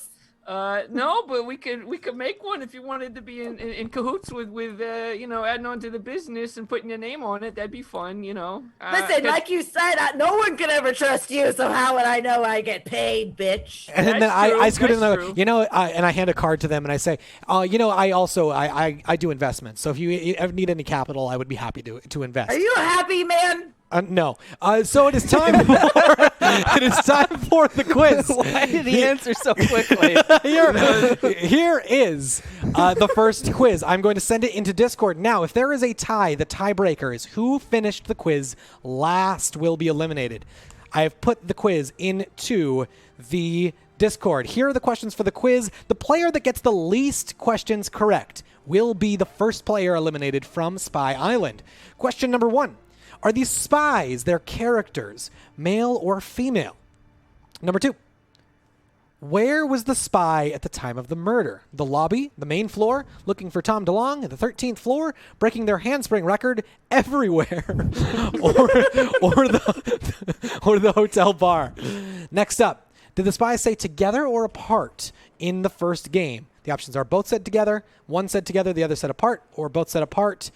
No, but we could make one if you wanted to be in cahoots with adding on to the business and putting your name on it. That'd be fun, Listen, like you said, no one could ever trust you. So how would I know I get paid, bitch? And then That's I true, scoot in that's the, true. and I hand a card to them and I say, I also I do investments. So if you ever need any capital, I would be happy to invest. Are you a happy man? No. So it is time for the quiz. Why did he answer so quickly? Here is the first quiz. I'm going to send it into Discord. Now, if there is a tie, the tiebreaker is who finished the quiz last will be eliminated. I have put the quiz into the Discord. Here are the questions for the quiz. The player that gets the least questions correct will be the first player eliminated from Spy Island. Question number 1. Are these spies, their characters, male or female? Number 2. Where was the spy at the time of the murder? The lobby, the main floor, looking for Tom DeLonge, the 13th floor, breaking their handspring record everywhere, or the hotel bar. Next up, did the spies say together or apart in the first game? The options are both said together, one said together, the other said apart, or both said apart,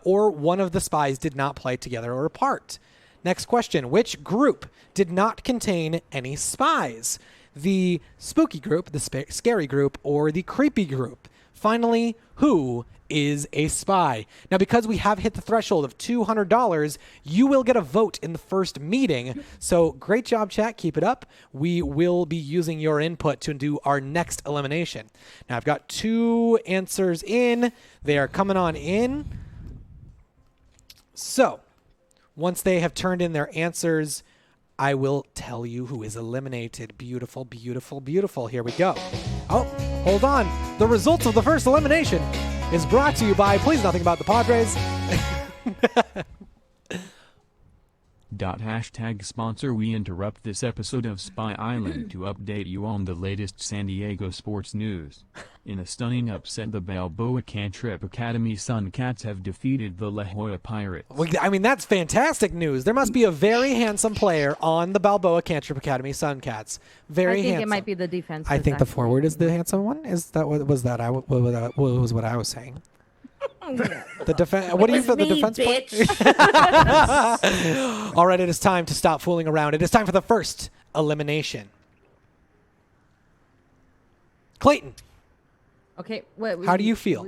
or one of the spies did not play together or apart. Next question, which group did not contain any spies? The spooky group, the scary group, or the creepy group? Finally, who is a spy? Now, because we have hit the threshold of $200, you will get a vote in the first meeting. So great job, chat. Keep it up. We will be using your input to do our next elimination. Now, I've got 2 answers in. They are coming on in. So once they have turned in their answers, I will tell you who is eliminated. Beautiful, beautiful, beautiful. Here we go. Oh, hold on. The results of the first elimination is brought to you by Please Nothing About the Padres. Hashtag sponsor. We interrupt this episode of Spy Island to update you on the latest San Diego sports news. In a stunning upset, the Balboa Cantrip Academy Sun-Cats have defeated the La Jolla Pirates. Well, I mean, that's fantastic news. There must be a very handsome player on the Balboa Cantrip Academy Sun-Cats. Very handsome. I think it might be the defense. I think the forward is the handsome one. Is that what was that? What was what I was saying? The defense. What do you feel? The defense bitch. All right, it is time to stop fooling around. It is time for the first elimination. Clayton. Okay. How do you feel?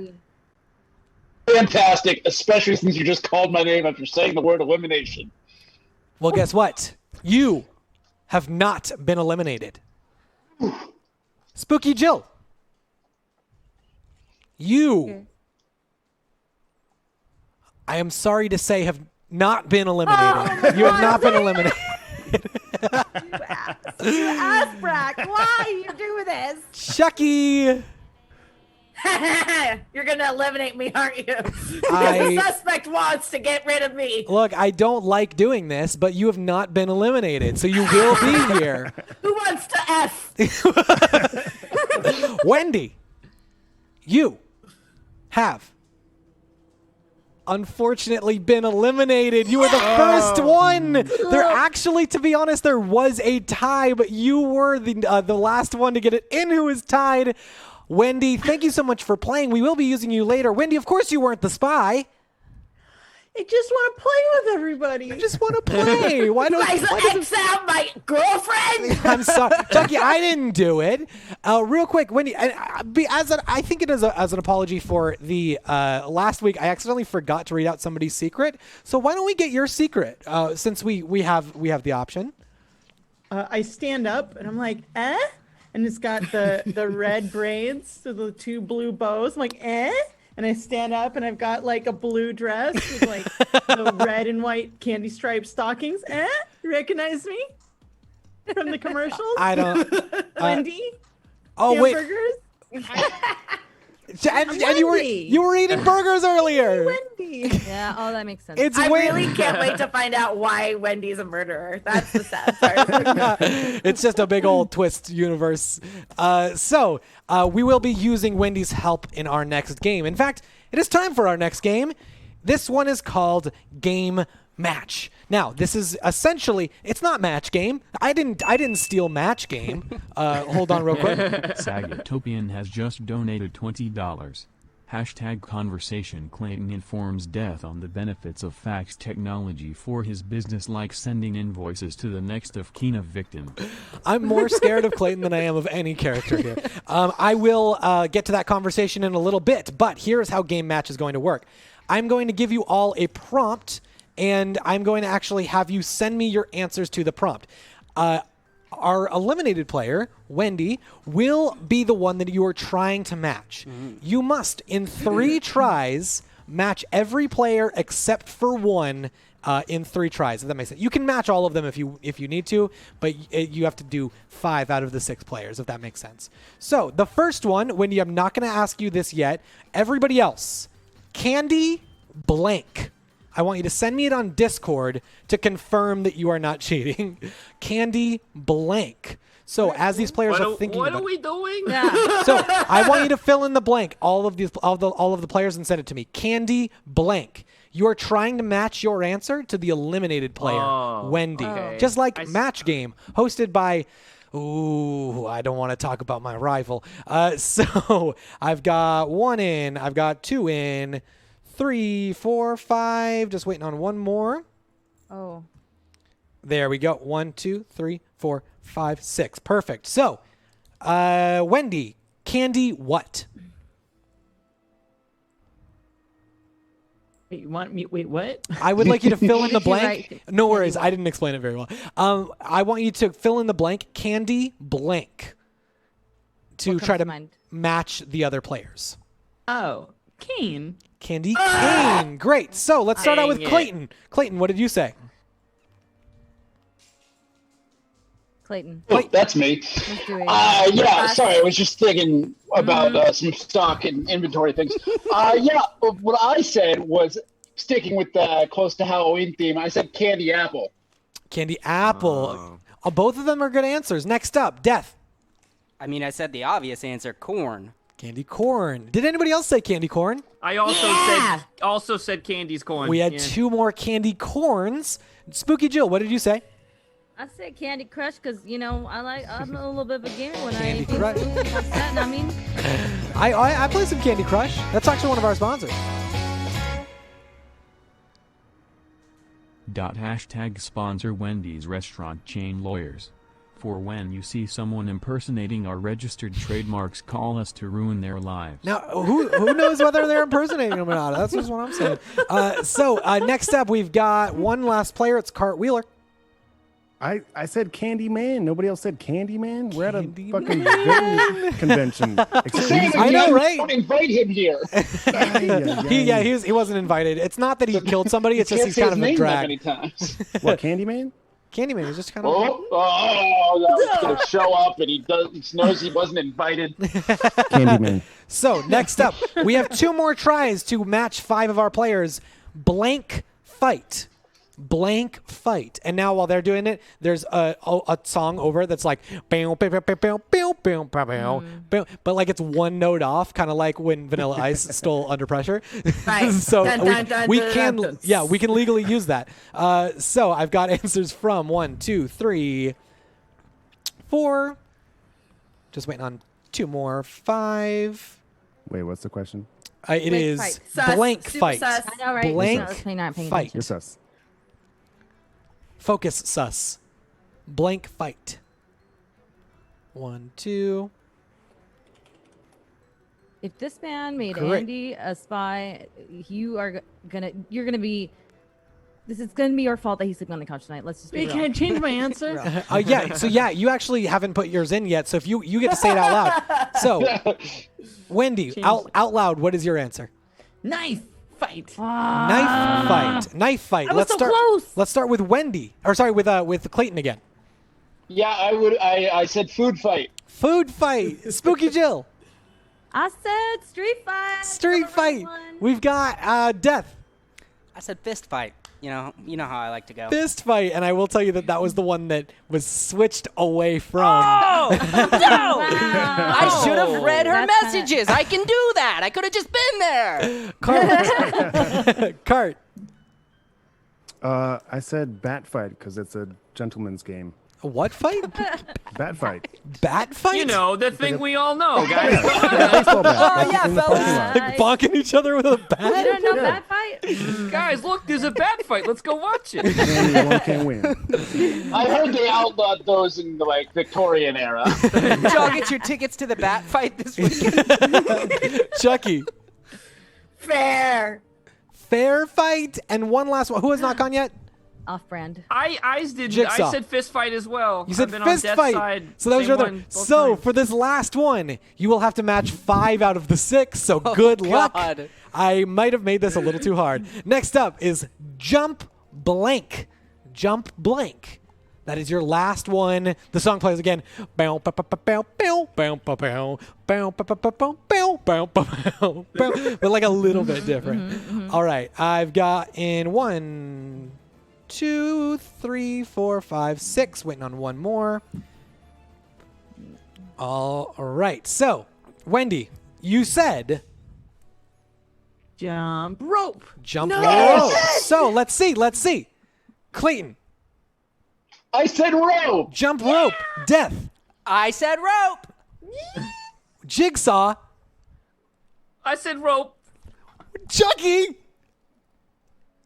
Fantastic, especially since you just called my name after saying the word elimination. Well, guess what? You have not been eliminated. Spooky Jill. You. Okay. I am sorry to say have not been eliminated. You have not been eliminated. You ass Brack. Why you do this? Chucky. You're gonna eliminate me, aren't you? I- The suspect wants to get rid of me. Look, I don't like doing this, but you have not been eliminated, so you will be here. Who wants to F? Wendy, you have unfortunately been eliminated. You were the first one. There actually, to be honest, there was a tie, but you were the last one to get it in who is tied. Wendy, thank you so much for playing. We will be using you later. Wendy, of course you weren't the spy. I just want to play with everybody. You just want to play. Why don't You guys X out my girlfriend? I'm sorry, Chucky. I didn't do it. Real quick, Wendy. I think it is as an apology for the last week. I accidentally forgot to read out somebody's secret. So why don't we get your secret since we have the option? I stand up and I'm like, eh? And it's got the red braids to the 2 blue bows. I'm like, eh? And I stand up and I've got like a blue dress with like the red and white candy striped stockings. Eh? You recognize me from the commercials? I don't. Wendy? Oh Hamburgers? And you were eating burgers earlier. Wendy. Yeah. Oh, that makes sense. It's I Wendy. really can't wait to find out why Wendy's a murderer. That's the sad part. It's just a big old twist universe. So we will be using Wendy's help in our next game. In fact, it is time for our next game. This one is called Game Match. Now, this is essentially, it's not match game. I didn't steal match game. Hold on real quick. Sagatopian has just donated $20. Hashtag conversation. Clayton informs Death on the benefits of fax technology for his business, like sending invoices to the next of kin of victim. I'm more scared of Clayton than I am of any character here. I will get to that conversation in a little bit, but here's how Game Match is going to work. I'm going to give you all a prompt, and I'm going to actually have you send me your answers to the prompt. Our eliminated player, Wendy, will be the one that you are trying to match. You must, in 3 tries, match every player except for one in 3 tries, if that makes sense. You can match all of them if you need to, but you have to do 5 out of the 6 players, if that makes sense. So the first one, Wendy, I'm not going to ask you this yet. Everybody else, Candy blank. I want you to send me it on Discord to confirm that you are not cheating. Candy blank. So as these players are thinking what about are we doing? Yeah. so I want you to fill in the blank, all of the players, and send it to me. Candy blank. You are trying to match your answer to the eliminated player, Wendy. okay. Just like Match Game, hosted by. Ooh, I don't want to talk about my rival. So I've got 1 in, I've got 2 in, 3, 4, 5. Just waiting on one more. Oh. There we go. 1, 2, 3, 4, 5, 6. Perfect. So, Wendy, Candy, what? Wait, you want me? Wait, what? I would like you to fill in the did you blank. write? No worries. I didn't explain it very well. I want you to fill in the blank, Candy blank, to What try comes to to mind? match the other players. Oh, Kane. Candy Kane. Great. So let's start out with Dang it. Clayton. Clayton, what did you say? Clayton. Oh, that's me. Let's do it. Yeah, sorry, I was just thinking about some stock and inventory things. Yeah, what I said was sticking with the close to Halloween theme. I said candy apple. Candy apple. Both of them are good answers. Next up, Death. I mean, I said the obvious answer, corn. Candy corn. Did anybody else say candy corn? I also said Candy's corn. We had Yeah. 2 more candy corns. Spooky Jill, what did you say? I said Candy Crush because I'm a little bit of a gamer when Candy I Crush. what's that? I mean, I play some Candy Crush. That's actually one of our sponsors. # sponsor Wendy's restaurant chain lawyers. For when you see someone impersonating our registered trademarks, call us to ruin their lives. Now, who knows whether they're impersonating them or not? That's just what I'm saying. So next up, we've got one last player. It's Cart Wheeler. I said Candyman. Nobody else said Candyman. We're at a Candyman. fucking villain convention. Excuse me. I know, right? Don't invite him here. He wasn't invited. It's not that he killed somebody. It's just Can't he's say kind his of a name that drag. many times. What, Candyman? Candyman is just kind of. That was gonna show up, and he knows he wasn't invited. Candyman. So next up, we have 2 more tries to match 5 of our players. Blank fight. Blank fight. And now while they're doing it, there's a song over it that's like bow, bow, bow, bow, bow, bow, bow, bow, bow, bow, but like it's one note off, kind of like when Vanilla Ice stole Under Pressure. Right. So Dun, dun, dun, we dun, can dun. yeah, we can legally use that. So I've got answers from 1, 2, 3, 4. Just waiting on 2 more. 5. Wait, what's the question? It Blank is fight. Sus, blank super fight. sus. I know, right? Blank I was not paying fight. Yes, us. Focus sus. Blank fight. 1, 2. If this man made Correct. Andy a spy, you're gonna be. This is gonna be your fault that he's sleeping on the couch tonight. Let's just be Wait, real. can I change my answer? Yeah. So yeah, you actually haven't put yours in yet. So if you get to say it out loud. So Wendy, out loud, what is your answer? Knife fight. Knife fight. Knife fight. I was Let's so start. close. Let's start with Wendy. Or sorry, with Clayton again. Yeah, I said food fight. Food fight. Spooky Jill. I said street fight. Street fight. We've got Death. I said fist fight. You know how I like to go. Fist fight. And I will tell you that was the one that was switched away from. Oh no! Wow. I should have read her That's messages. I can do that. I could have just been there. Cart. Cart. I said bat fight because it's a gentleman's game. A what fight? Bat fight. Bat fight? You know, the thing we all know, guys. Baseball bat. like yeah, in the fellas. parking lot. Like bonking each other with a You bat? don't know that fight? Guys, look, there's a bat fight. Let's go watch it. Only one can win. I heard they outlawed those in the Victorian era. Did y'all get your tickets to the bat fight this weekend? Chucky. Fair. Fair fight. And one last one. Who has not gone yet? Off-brand. I Jigsaw. said fist fight as well. You said I've been fist on Death's fight. Side, So that was same your other. one, both So times. for this last one, you will have to match 5 out of the 6. So good luck. God. I might have made this a little too hard. Next up is jump blank. Jump blank. That is your last one. The song plays again. But like a little bit different. All right. I've got in 1, 2, 3, 4, 5, 6. Waiting on one more. All right. So, Wendy, you said Jump rope. jump rope. So, let's see. Clayton, I said rope. jump rope. Death. I said rope. Jigsaw. I said rope. Chucky.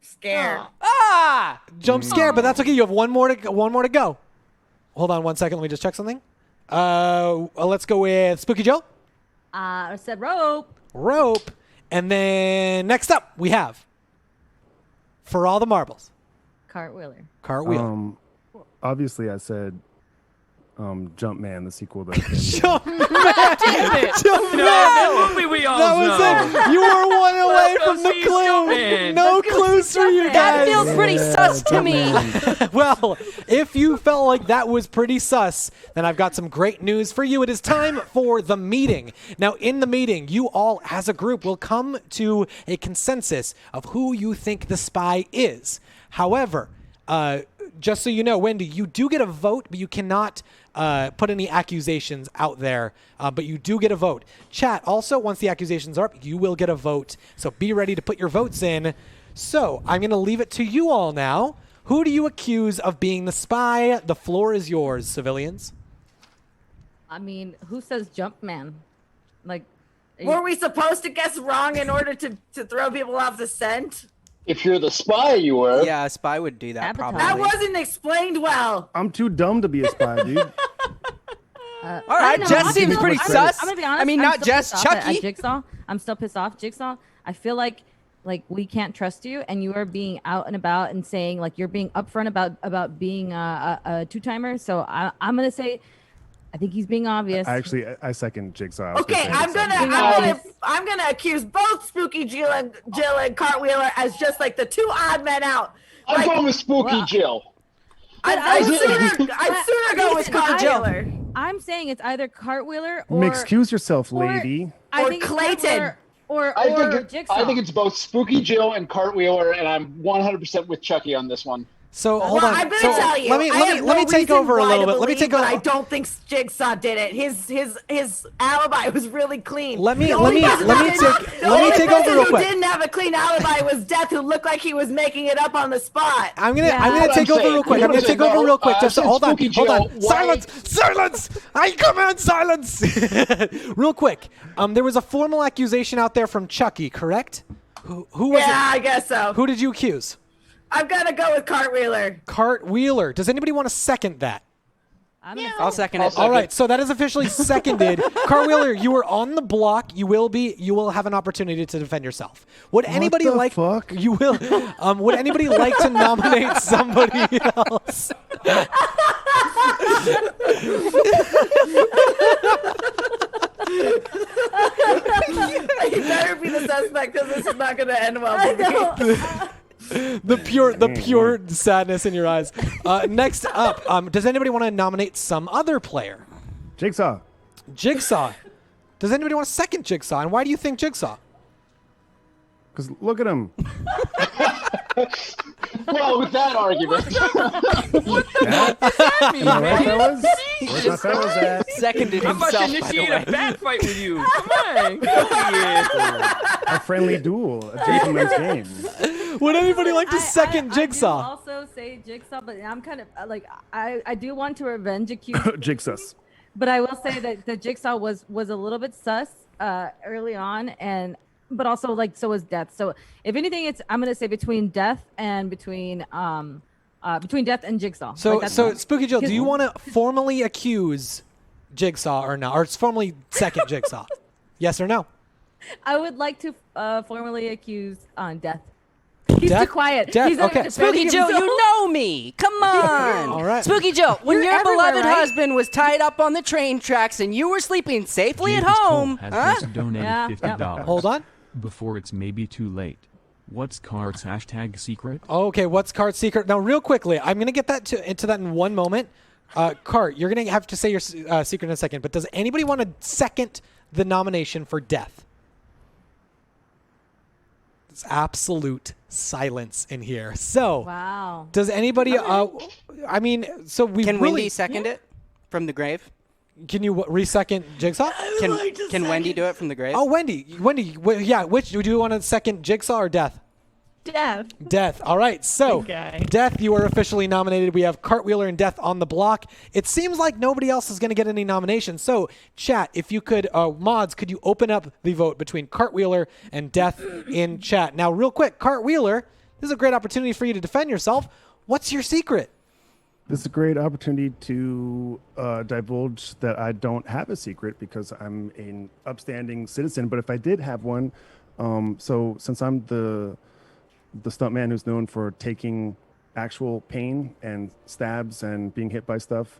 Scared. Ah! Jump scare, but that's okay. You have one more to go. Hold on 1 second. Let me just check something. Let's go with Spooky Joe. I said rope. Rope. And then next up we have For All the Marbles. Cartwheeler. Cartwheel. Obviously, I said Jumpman, the sequel. To Jump man. Damn it. Jump No, man. that movie we all That know. was it. You were one away Let's go from the see clue. Jumpman. No Let's go clues see for you Jumpman. That guys. feels pretty sus to me. Well, if you felt like that was pretty sus, then I've got some great news for you. It is time for the meeting. Now, in the meeting, you all, as a group, will come to a consensus of who you think the spy is. However, just so you know, Wendy, you do get a vote, but you cannot put any accusations out there, but you do get a vote. Chat, also, once the accusations are up, you will get a vote. So be ready to put your votes in. So I'm going to leave it to you all now. Who do you accuse of being the spy? The floor is yours, civilians. I mean, who says jump man? Like, Were we supposed to guess wrong in order to throw people off the scent? If you're the spy, you were. Yeah, a spy would do that Sabotage. probably. That wasn't explained well. I'm too dumb to be a spy, dude. All right, Jess seems pretty sus. I'm gonna be honest. I mean, I'm not still Jess, pissed off at Chucky. Jigsaw. I'm still pissed off, Jigsaw. I feel like we can't trust you, and you are being out and about and saying like you're being upfront about being a two-timer. So I'm gonna say, I think he's being obvious. I second Jigsaw. I was Okay, say I'm gonna accuse both Spooky Jill and Cartwheeler as just like the two odd men out. I'm Like, going with Spooky Jill. I'd sooner go with Cartwheeler. I'm saying it's either Cartwheeler or Excuse yourself, or- lady. I or think it's Clayton. Cartwheeler or Jigsaw. I think it's both Spooky Jill and Cartwheeler, and I'm 100% with Chucky on this one. So hold Well, on. I'm gonna So tell you. Let me I have no take reason over a why little to bit. Let me believe, take but over. I don't think Jigsaw did it. His alibi was really clean. Let me The only person take over real who quick. didn't have a clean alibi was Death, who looked like he was making it up on the spot. I'm gonna What take I'm over saying- real quick. what I'm gonna I'm take saying, over no, real quick. I Just said hold on. Spooky Hold on. Jill, why- Silence! I command silence. Real quick. There was a formal accusation out there from Chucky, correct? Who was Yeah, it? I guess so. Who did you accuse? I'm gonna go with Cartwheeler. Cartwheeler. Does anybody want to second that? I'll second it. All right, so that is officially seconded. Cartwheeler, you are on the block. You will have an opportunity to defend yourself. Would anybody the like fuck? You will would anybody like to nominate somebody else? You better be the suspect because this is not gonna end well for me. The pure sadness in your eyes. Next up, does anybody want to nominate some other player? Jigsaw. Jigsaw. Does anybody want to second Jigsaw? And why do you think Jigsaw? Because look at him. Well, with that argument. Am I right, fellas? Where's my fellas at? Seconded I'm about to himself, by the initiate way. a bat fight with you. Come on. Get over here. A friendly duel. A gentleman's game. Would anybody like to second I Jigsaw? do also say Jigsaw, but I'm kind of like I do want to revenge accuse, Jigsaw. but I will say that the Jigsaw was a little bit sus early on, but also like so was Death. So if anything, I'm gonna say between Death and between Death and Jigsaw. So, Like, that's so fine. Spooky Jill, do you want to formally accuse Jigsaw or not, or formally second Jigsaw? Yes or no? I would like to formally accuse Death. He's Death? too quiet. Death, He's not okay. defending Spooky Joe, himself. you know me. Come on. All right. Spooky Joe, when You're your everywhere, beloved right? husband was tied up on the train tracks and you were sleeping safely at James Cole home, has huh? just donated Yeah, $50. Hold on. Before it's maybe too late. What's Cart's hashtag secret? Okay, what's Cart's secret? Now, real quickly, I'm going to get into that in one moment. Cart, you're going to have to say your secret in a second, but does anybody want to second the nomination for death? It's absolute silence in here. So, Wow. does anybody, I mean, so we Can really... Wendy second it from the grave? Can you re-second Jigsaw? Can Wendy do it from the grave? Oh, Wendy, yeah, which, do you want to second Jigsaw or Death? Death. All right, so Okay. Death, you are officially nominated. We have Cartwheeler and Death on the block. It seems like nobody else is going to get any nominations. So, chat, if you could, mods, could you open up the vote between Cartwheeler and Death in chat? Now, real quick, Cartwheeler, this is a great opportunity for you to defend yourself. What's your secret? This is a great opportunity to divulge that I don't have a secret because I'm an upstanding citizen. But if I did have one, so since I'm the stuntman who's known for taking actual pain and stabs and being hit by stuff,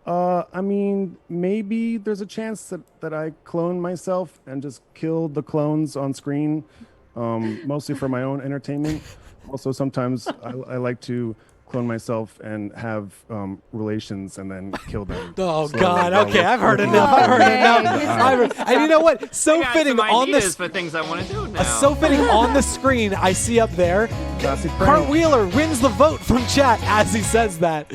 I mean, maybe there's a chance that I clone myself and just kill the clones on screen, mostly for my own entertainment. Also, sometimes I like to clone myself and have relations and then kill them. Oh, So, God. Okay, I've heard enough. And you know what? So I got fitting some on ideas this. for things I want to do now. So fitting on the screen, I see up there, Classic prank. Cartwheeler wins the vote from chat as he says that.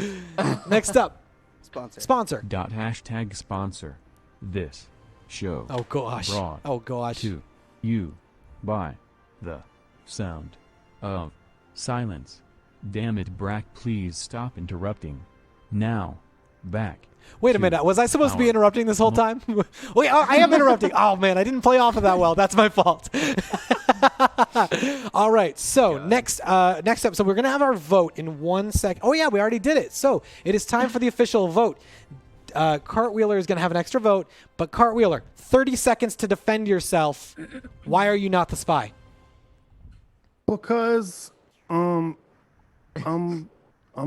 Next up, sponsor. Hashtag sponsor. This show. Oh, gosh. Brought Oh, gosh. to you by the sound of silence. Damn it, Brack, please stop interrupting. Now, back. Wait a to minute. Was I supposed to be our interrupting this whole time? Wait, I am interrupting. Oh, man, I didn't play off of that well. That's my fault. All right. So next up, so we're going to have our vote in 1 second. Oh, yeah, we already did it. So it is time for the official vote. Cartwheeler is going to have an extra vote, but Cartwheeler, 30 seconds to defend yourself. Why are you not the spy? Because I'm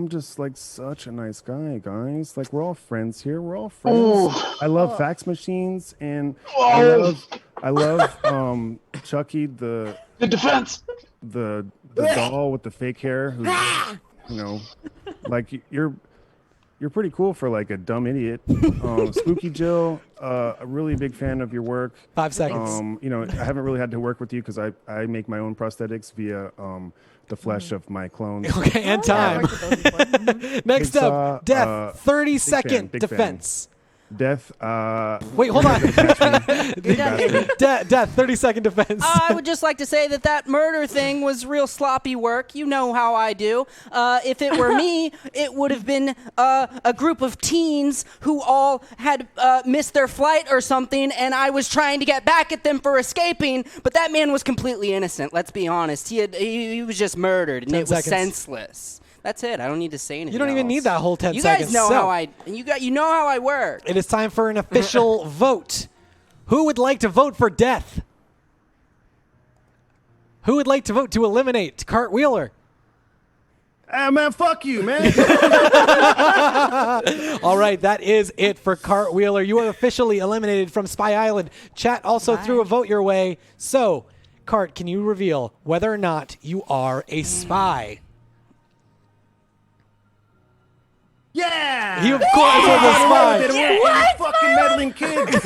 just like such a nice guy, guys. Like we're all friends here. We're all friends. Ooh. I love fax machines and Oh. I love Chucky The defense. the doll with the fake hair who's you know like you're pretty cool for like a dumb idiot. Spooky Jill, a really big fan of your work. 5 seconds. You know, I haven't really had to work with you because I make my own prosthetics via the flesh of my clones. Okay, and time. Next Jigsaw, up, Death, 30-second big fan. defense. Death. Wait, hold on. Big bastard. Death, 30-second defense. I would just like to say that murder thing was real sloppy work. You know how I do. If it were me, it would have been a group of teens who all had missed their flight or something, and I was trying to get back at them for escaping, but that man was completely innocent, let's be honest. He was just murdered, and 10 it was seconds. senseless. That's it. I don't need to say anything You don't even else. need that whole 10 you seconds. guys know So- how you know how I work. It is time for an official vote. Who would like to vote for Death? Who would like to vote to eliminate Cartwheeler? Ah, man, fuck you, man. All right, that is it for Cartwheeler. You are officially eliminated from Spy Island. Chat also threw a vote your way. So, Cart, can you reveal whether or not you are a spy? Yeah. He, of course, was a spy. You fucking meddling kids.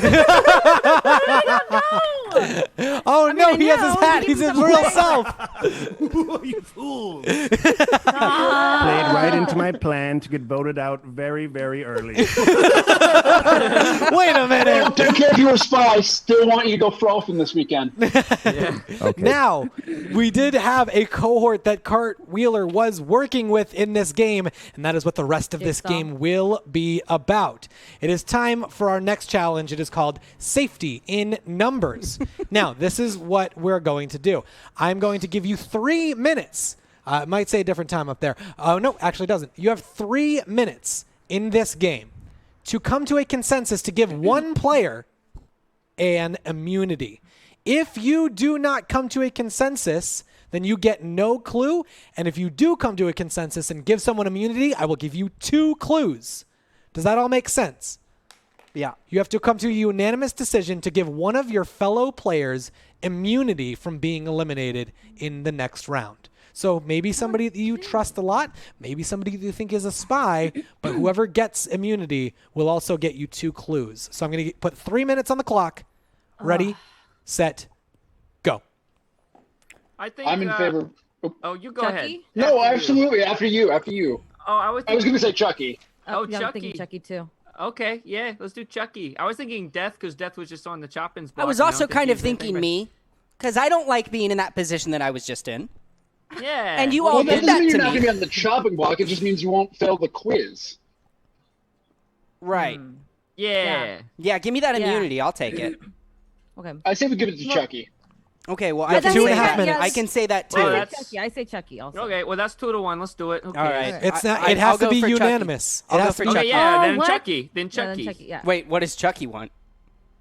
Oh, no, he has his no, hat. he He's his was a real spy. self. You fools. Played right into my plan to get voted out very, very early. Wait a minute. Don't care if you're a spy. Still want you to go frolfing this weekend. Okay. Now, we did have a cohort that Cartwheeler was working with in this game, and that is what the rest of this Jigsaw. game will be about. It is time for our next challenge. It is called Safety in Numbers. Now, this is what we're going to do. I'm going to give you 3 minutes. It might say a different time up there. Oh, no, actually it doesn't. You have 3 minutes in this game to come to a consensus to give one player an immunity. If you do not come to a consensus, then you get no clue. And if you do come to a consensus and give someone immunity, I will give you 2 clues. Does that all make sense? Yeah. You have to come to a unanimous decision to give one of your fellow players immunity from being eliminated in the next round. So maybe somebody that you trust a lot, maybe somebody that you think is a spy, but whoever gets immunity will also get you 2 clues. So I'm going to put 3 minutes on the clock. Ready, set, go. I think I'm in favor. Oh, you go Chucky? ahead. No, After you. absolutely. After you. Oh, I was I was thinking. going to say Chucky. Oh, yeah, I'm thinking Chucky. Chucky too. Okay, yeah, let's do Chucky. I was thinking Death because Death was just on the chopping block. I was and also don't think kind of he's anything thinking but- me, because I don't like being in that position that I was just in. Yeah. And you Well, all that did doesn't that mean you're to not going to me. be on the chopping block. It just means you won't fail the quiz. Right. Yeah. Yeah, give me that Yeah. immunity. I'll take it. Okay. I say we give it to Chucky. Okay, well, You I have can 2.5 say that. minutes. I can say that too. Well, I say that's- Chucky. I say Chucky also. Okay, well that's 2-1. Let's do it. Okay. All right. It's not. I- It I'll has to go be for Chucky. unanimous. I'll It go has for to be. Okay, Chucky. yeah, Oh, then what? Chucky. Then Yeah, Chucky. then Chucky. Yeah. Wait, what does Chucky want?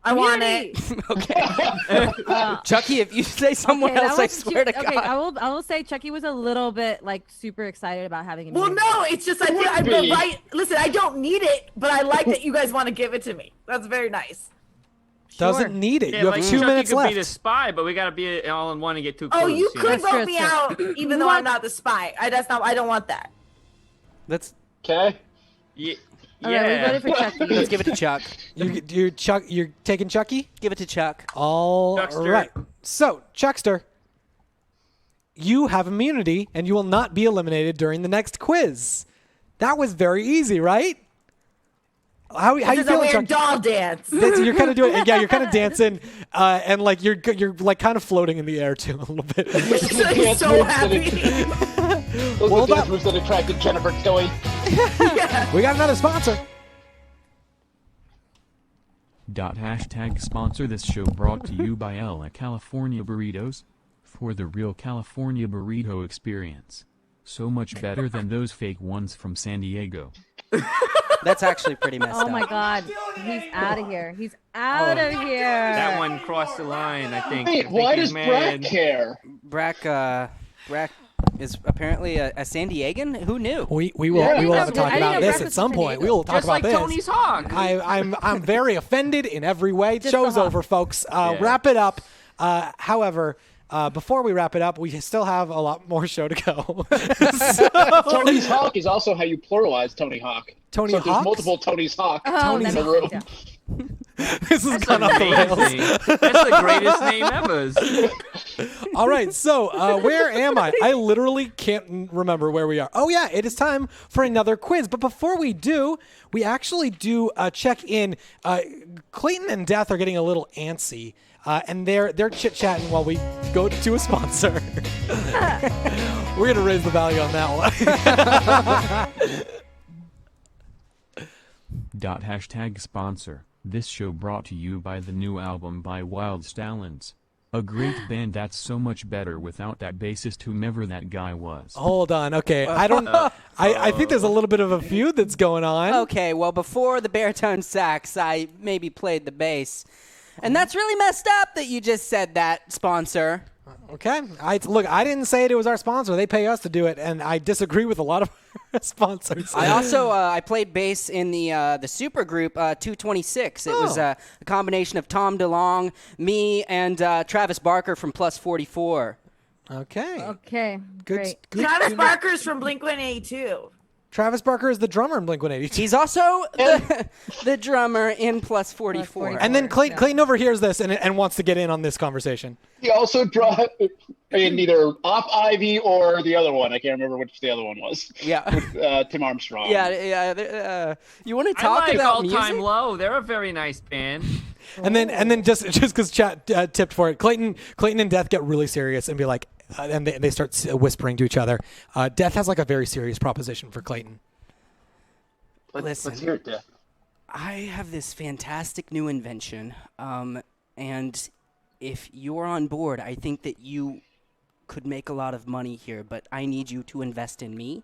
I want Immunity. it. Okay. Chucky, if you say someone Okay, that else, I wasn't swear too- to okay, God. I will say Chucky was a little bit like super excited about having Well, immunity. no, it's just I think I'm be. right. Listen, I don't need it, but I like that you guys want to give it to me. That's very nice. Doesn't need it. Yeah, You have like 2 Chucky minutes could left. be the spy, but we gotta be all in one and get 2 Oh, clues. you could That's vote true, me that's out, even though I'm not the spy. I don't want that. Let's Okay? Yeah. All right, we voted for Chucky. let's give it to Chuck. You're taking Chucky? Give it to Chuck. All Chuckster. right. So, Chuckster, you have immunity and you will not be eliminated during the next quiz. That was very easy, right? How you This is a feeling, weird Chucky? doll dance. You're kind of doing, yeah. You're kind of dancing, and like you're like kind of floating in the air too a little bit. He's so happy. Those Well are the done. moves that attracted Jennifer Tilly. We got another sponsor. Hashtag sponsor this show brought to you by Ella California Burritos. For the real California burrito experience. So much better than those fake ones from San Diego. That's actually pretty messed up. Oh my God, he's out of here. He's out of here. That one crossed the line, I think. I Wait, think why he's does Brack mad. care? Brack is apparently a San Diegan. Who knew? We will Yeah. we will I have to didn't talk know about this breakfast at was some San point. We Diego. will talk Just about like this. Tony's Hawk. I'm very offended in every way. Just Show's the hawk. over, folks. Yeah. Wrap it up. However, before we wrap it up, we still have a lot more show to go. Tony's Hawk is also how you pluralize Tony Hawk. Tony so if there's Hawks? multiple Tony's Hawk Oh, in that the makes room. sense, This has gone off the rails. Amazing. That's the greatest name ever. All right, so where am I? I literally can't remember where we are. Oh yeah, it is time for another quiz. But before we do, we actually do check in. Clayton and Death are getting a little antsy, and they're chit chatting while we go to a sponsor. We're gonna raise the value on that one. Hashtag sponsor. This show brought to you by the new album by Wild Stallions. A great band that's so much better without that bassist whomever that guy was. Hold on, okay. I don't. I think there's a little bit of a feud that's going on. Okay, well, before the baritone sax, I maybe played the bass. And that's really messed up that you just said that, sponsor. Okay. Look, I didn't say it was our sponsor. They pay us to do it, and I disagree with a lot of sponsors. I also I played bass in the super group 226. It was a combination of Tom DeLonge, me, and Travis Barker from Plus 44. Okay. Okay, Good. great. good- Travis good- Barker's from Blink-182. Travis Barker is the drummer in Blink-182. He's also the drummer in Plus 44. And then Yeah. Clayton overhears this and wants to get in on this conversation. He also dropped in either Op Ivy or the other one. I can't remember which the other one was. Yeah. Tim Armstrong. Yeah. You want to I talk like about All music? Time Low. They're a very nice band. And then just because chat tipped for it, Clayton and Death get really serious and be like, and they start whispering to each other. Death has like a very serious proposition for Clayton. Listen. Let's hear it, Death. I have this fantastic new invention, and if you're on board, I think that you could make a lot of money here. But I need you to invest in me.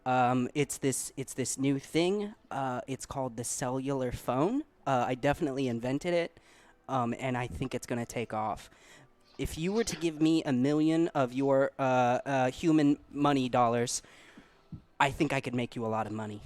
It's this new thing. It's called the cellular phone. I definitely invented it, and I think it's going to take off. If you were to give me $1 million of your human money dollars, I think I could make you a lot of money.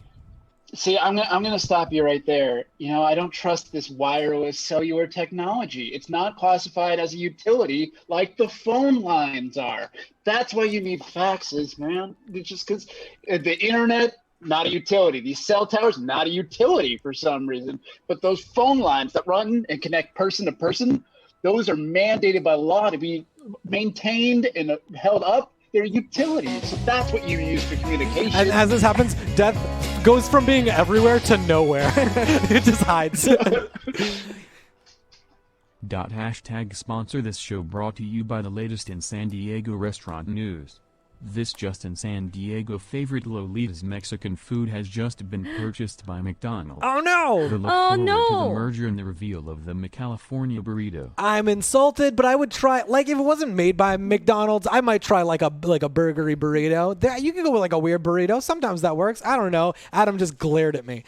See, I'm gonna stop you right there. I don't trust this wireless cellular technology. It's not classified as a utility like the phone lines are. That's why you need faxes, man. It's just because the internet, not a utility. These cell towers, not a utility for some reason. But those phone lines that run and connect person to person, those are mandated by law to be maintained and held up. They're utilities. So that's what you use for communication. And as this happens, death goes from being everywhere to nowhere. It just hides. Hashtag sponsor this show brought to you by the latest in San Diego restaurant news. This just in, San Diego favorite Lolita's Mexican food has just been purchased by McDonald's. Oh no! We look forward to the merger and the reveal of the California burrito. I'm insulted, but I would try, like, if it wasn't made by McDonald's, I might try like a burgery burrito. You can go with like a weird burrito. Sometimes that works. I don't know. Adam just glared at me.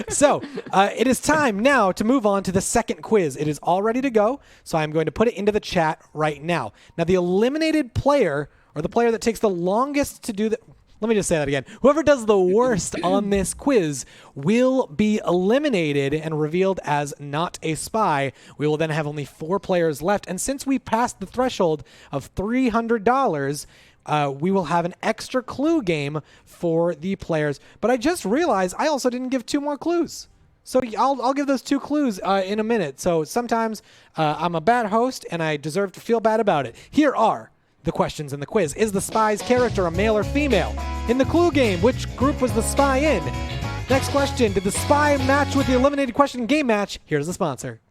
So it is time now to move on to the second quiz. It is all ready to go, so I'm going to put it into the chat right now. Now, the eliminated player, or the player that takes the longest to do the... Let me just say that again. Whoever does the worst on this quiz will be eliminated and revealed as not a spy. We will then have only 4 players left. And since we passed the threshold of $300, we will have an extra clue game for the players. But I just realized I also didn't give 2 more clues. So I'll give those 2 clues in a minute. So sometimes I'm a bad host and I deserve to feel bad about it. Here are the questions in the quiz. Is the spy's character a male or female? In the clue game, which group was the spy in? Next question, did the spy match with the eliminated question game match? Here's the sponsor.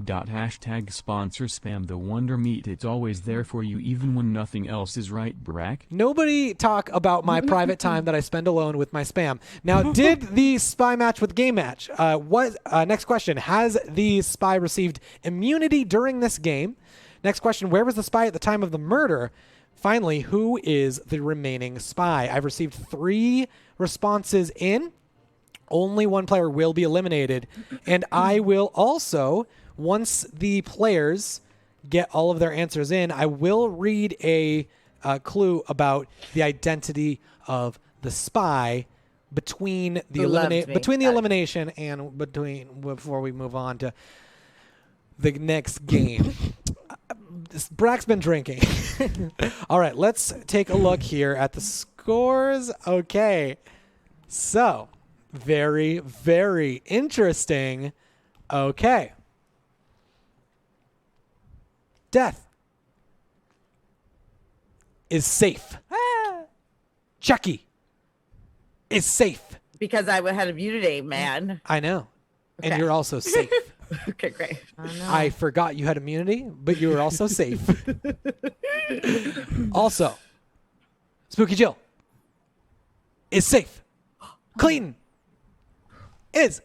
Hashtag sponsor spam the Wonder Meat. It's always there for you even when nothing else is right, Brack. Nobody talk about my private time that I spend alone with my spam. Now, did the spy match with game match? Next question, has the spy received immunity during this game? Next question, where was the spy at the time of the murder? Finally, who is the remaining spy? I've received 3 responses in. Only 1 player will be eliminated. And I will also, once the players get all of their answers in, I will read a clue about the identity of the spy between the elimination and before we move on to the next game. Brack's been drinking. All right, let's take a look here at the scores. Okay. So, very, very interesting. Okay. Death is safe. Chucky is safe. Because I had immunity, man. I know. Okay. And you're also safe. Okay, great. I forgot you had immunity, but you were also safe. Also, Spooky Jill is safe. Clayton is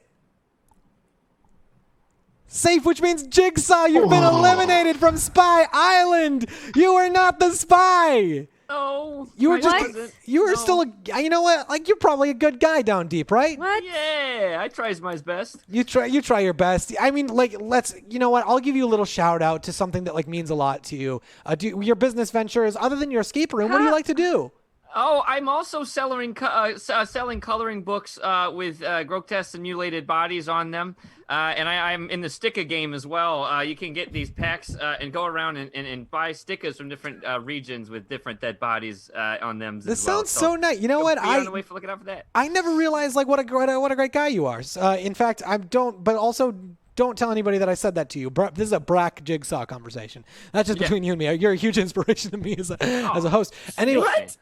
safe, which means Jigsaw, you've been eliminated from Spy Island. You are not the spy. No, You were I just, wasn't. you were No. still you know what? Like, you're probably a good guy down deep, right? What? Yeah, I tries my best. You try your best. I mean, like, you know what? I'll give you a little shout out to something that like means a lot to you. Your business ventures, other than your escape room, what do you like to do? Oh, I'm also selling coloring books with grotesque and mutilated bodies on them. And I'm in the sticker game as well. You can get these packs and go around and buy stickers from different regions with different dead bodies on them. This sounds so nice. You know what? Be on the way for looking out for that. I never realized like what a great guy you are. In fact, but also don't tell anybody that I said that to you. This is a Brack Jigsaw conversation. That's just between you and me. You're a huge inspiration to me as a host. Anyway. What?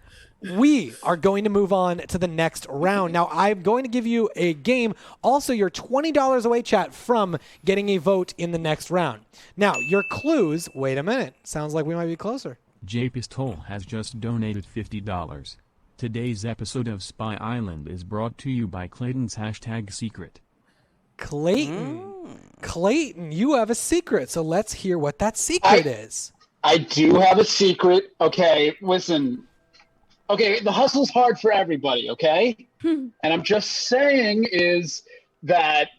We are going to move on to the next round. Now, I'm going to give you a game. Also, you're $20 away, chat, from getting a vote in the next round. Now, your clues. Wait a minute. Sounds like we might be closer. J Pistol has just donated $50. Today's episode of Spy Island is brought to you by Clayton's hashtag secret. Clayton, you have a secret. So let's hear what that secret is. I do have a secret. Okay, listen. Okay, the hustle's hard for everybody, okay? And I'm just saying is that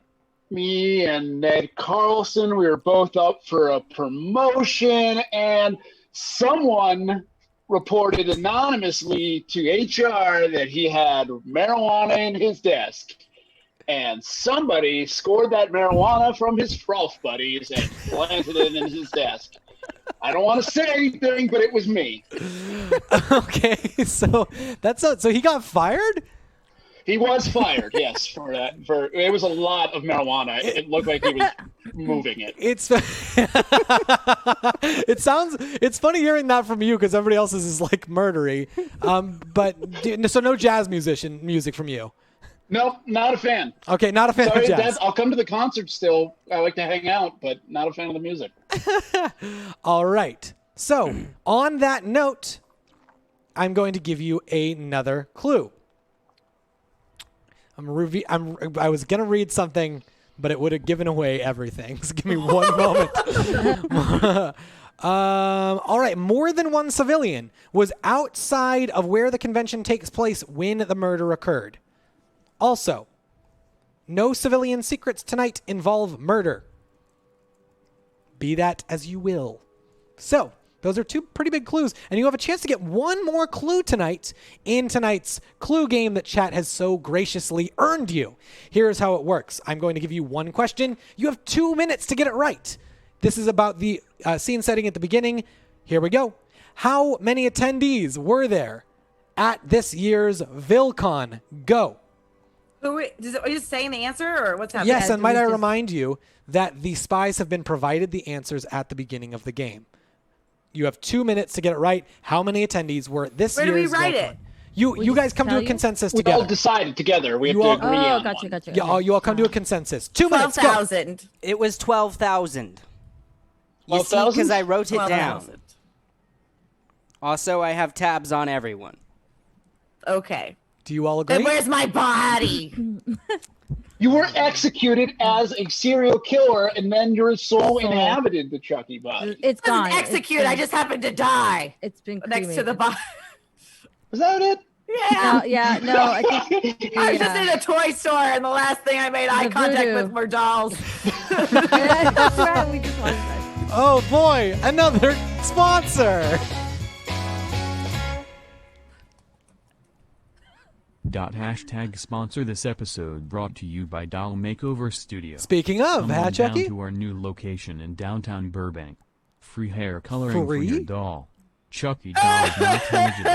me and Ned Carlson, we were both up for a promotion, and someone reported anonymously to HR that he had marijuana in his desk. And somebody scored that marijuana from his froth buddies and planted it in his desk. I don't want to say anything, but it was me. Okay, so so he got fired? He was fired, yes, for that. It was a lot of marijuana. It looked like he was moving it. It's funny hearing that from you because everybody else's is like murdery. So no jazz music from you. Nope, not a fan. Okay, not a fan Sorry, of jazz. Dad, I'll come to the concert still. I like to hang out, but not a fan of the music. All right. So on that note, I'm going to give you another clue. I was going to read something, but it would have given away everything. So give me one moment. All right. More than one civilian was outside of where the convention takes place when the murder occurred. Also, no civilian secrets tonight involve murder. Be that as you will. So, those are two pretty big clues, and you have a chance to get one more clue tonight in tonight's clue game that chat has so graciously earned you. Here's how it works. I'm going to give you one question. You have 2 minutes to get it right. This is about the scene setting at the beginning. Here we go. How many attendees were there at this year's VillCon? Go. Are you just saying the answer, or what's happening? Yes, and might I remind you that the spies have been provided the answers at the beginning of the game. You have 2 minutes to get it right. How many attendees were at this year's Where do we write VillCon? it? You guys come to a consensus We together. all decided together. We have You to all- agree on gotcha. one. Yeah, you all come to a consensus. 2 minutes. Go. 12,000. It was 12,000. You see, 12,000? because I wrote it down. 12,000. Also, I have tabs on everyone. Okay. Do you all Then agree? where's my body? You were executed as a serial killer, and then your soul inhabited the Chucky body. It's I gone. wasn't executed. I just happened to die It's been next to the cremated. body. Was that it? Yeah. Yeah, no, I think I was just in a toy store, and the last thing I made eye The contact voodoo. with were dolls. that's right. We just watched that. Oh boy, another sponsor. #sponsor this episode brought to you by Doll Makeover Studio. Speaking of, Come huh, on Chucky? down to our new location in downtown Burbank. Free hair coloring for Free? your doll. Chucky doll is not eligible.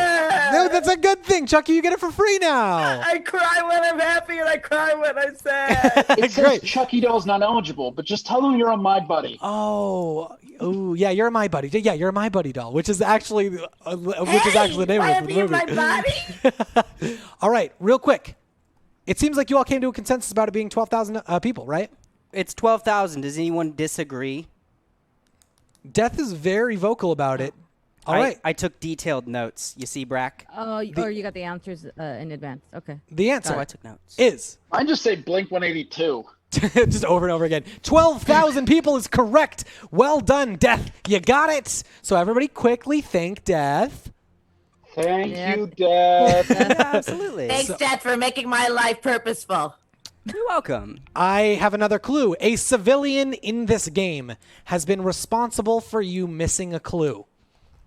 No, that's a good thing, Chucky. You get it for free now. I cry when I'm happy, and I cry when I'm sad. It says Great. Chucky doll's not eligible, but just tell them you're on My Buddy. Oh, yeah, you're my buddy. Yeah, you're my buddy doll, which is actually the name why of am the you in movie. my body? All right, real quick. It seems like you all came to a consensus about it being 12,000 people, right? It's 12,000. Does anyone disagree? Death is very vocal about it. All right, I took detailed notes. You see, Brack? Oh, or you got the answers in advance. Okay. the answer Oh, I took notes. is I just say Blink 182. just over and over again. 12,000 people is correct. Well done, Death. You got it. So everybody quickly thank Death. Thank Yeah. you, Dad. Yeah, absolutely. Thanks, Dad, for making my life purposeful. You're welcome. I have another clue. A civilian in this game has been responsible for you missing a clue.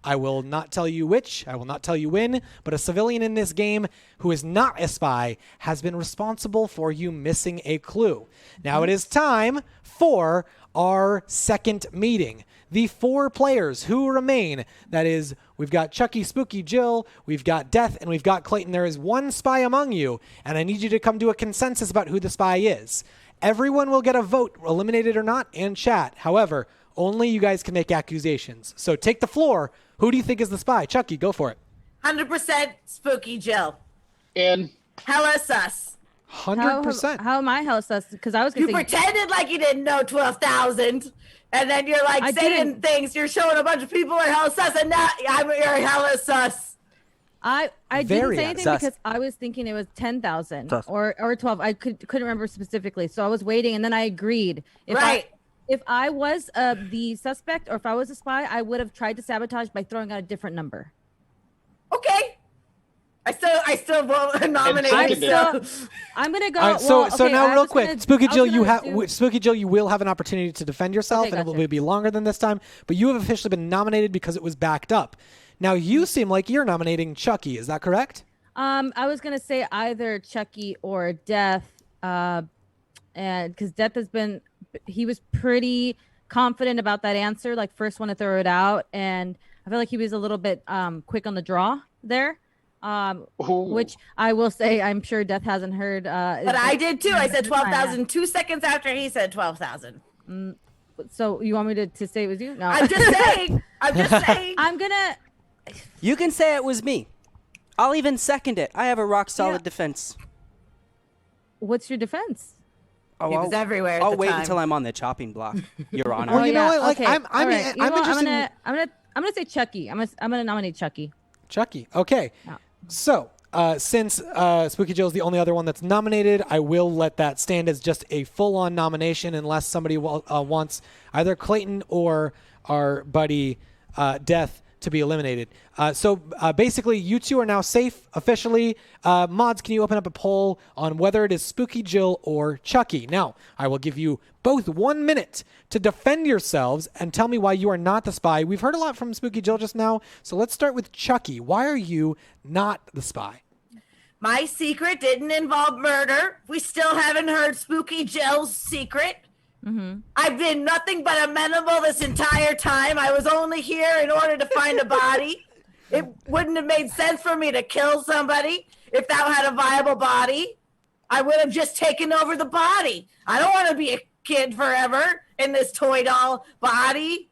I will not tell you which, I will not tell you when, but a civilian in this game who is not a spy has been responsible for you missing a clue. Now it is time for our second meeting. The 4 players who remain, that is, we've got Chucky, Spooky, Jill, we've got Death, and we've got Clayton. There is one spy among you, and I need you to come to a consensus about who the spy is. Everyone will get a vote, eliminated or not, and chat. However, only you guys can make accusations. So take the floor. Who do you think is the spy? Chucky, go for it. 100% Spooky Jill. And Hella sus. 100%. How am I hella sus? Because I was You going to say pretended like you didn't know 12,000, and then you're like I saying didn't. things. You're showing a bunch of people are hella sus, and now you're hella sus. I didn't Very say anything sus. because I was thinking it was 10,000 Sus. or 12. I couldn't remember specifically, so I was waiting, and then I agreed. Right. If I was the suspect or if I was a spy, I would have tried to sabotage by throwing out a different number. Okay. I still won't nominate I you. still- I'm gonna go. All right, so okay, now I real was quick, gonna- Spooky I was Jill, you gonna do- Spooky Jill, you will have an opportunity to defend yourself, Okay, and it gotcha. will be longer than this time. But you have officially been nominated because it was backed up. Now, you seem like you're nominating Chucky. Is that correct? I was gonna say either Chucky or Death, and because Death he was pretty confident about that answer, like first one to throw it out, and I feel like he was a little bit quick on the draw there. Which I will say, I'm sure Death hasn't heard. But I did too. I said 12,000 2 seconds after he said 12,000. So you want me to say it was you? No. I'm just saying. I'm gonna. You can say it was me. I'll even second it. I have a rock solid defense. What's your defense? Oh, He was everywhere. I'll wait until I'm on the chopping block, Your Honor. Well, you know what? Like, Okay. I'm All right. You know what? interested. I'm gonna say Chucky. I'm gonna nominate Chucky. Chucky. Okay. Yeah. So, since Spooky Jill is the only other one that's nominated, I will let that stand as just a full-on nomination unless somebody wants either Clayton or our buddy Death to be eliminated. So basically, you two are now safe officially. Mods, can you open up a poll on whether it is Spooky Jill or Chucky? Now, I will give you both 1 minute to defend yourselves and tell me why you are not the spy. We've heard a lot from Spooky Jill just now, so let's start with Chucky. Why are you not the spy? My secret didn't involve murder. We still haven't heard Spooky Jill's secret. Mm-hmm. I've been nothing but amenable this entire time. I was only here in order to find a body. It wouldn't have made sense for me to kill somebody if that had a viable body. I would have just taken over the body. I don't want to be a kid forever in this toy doll body.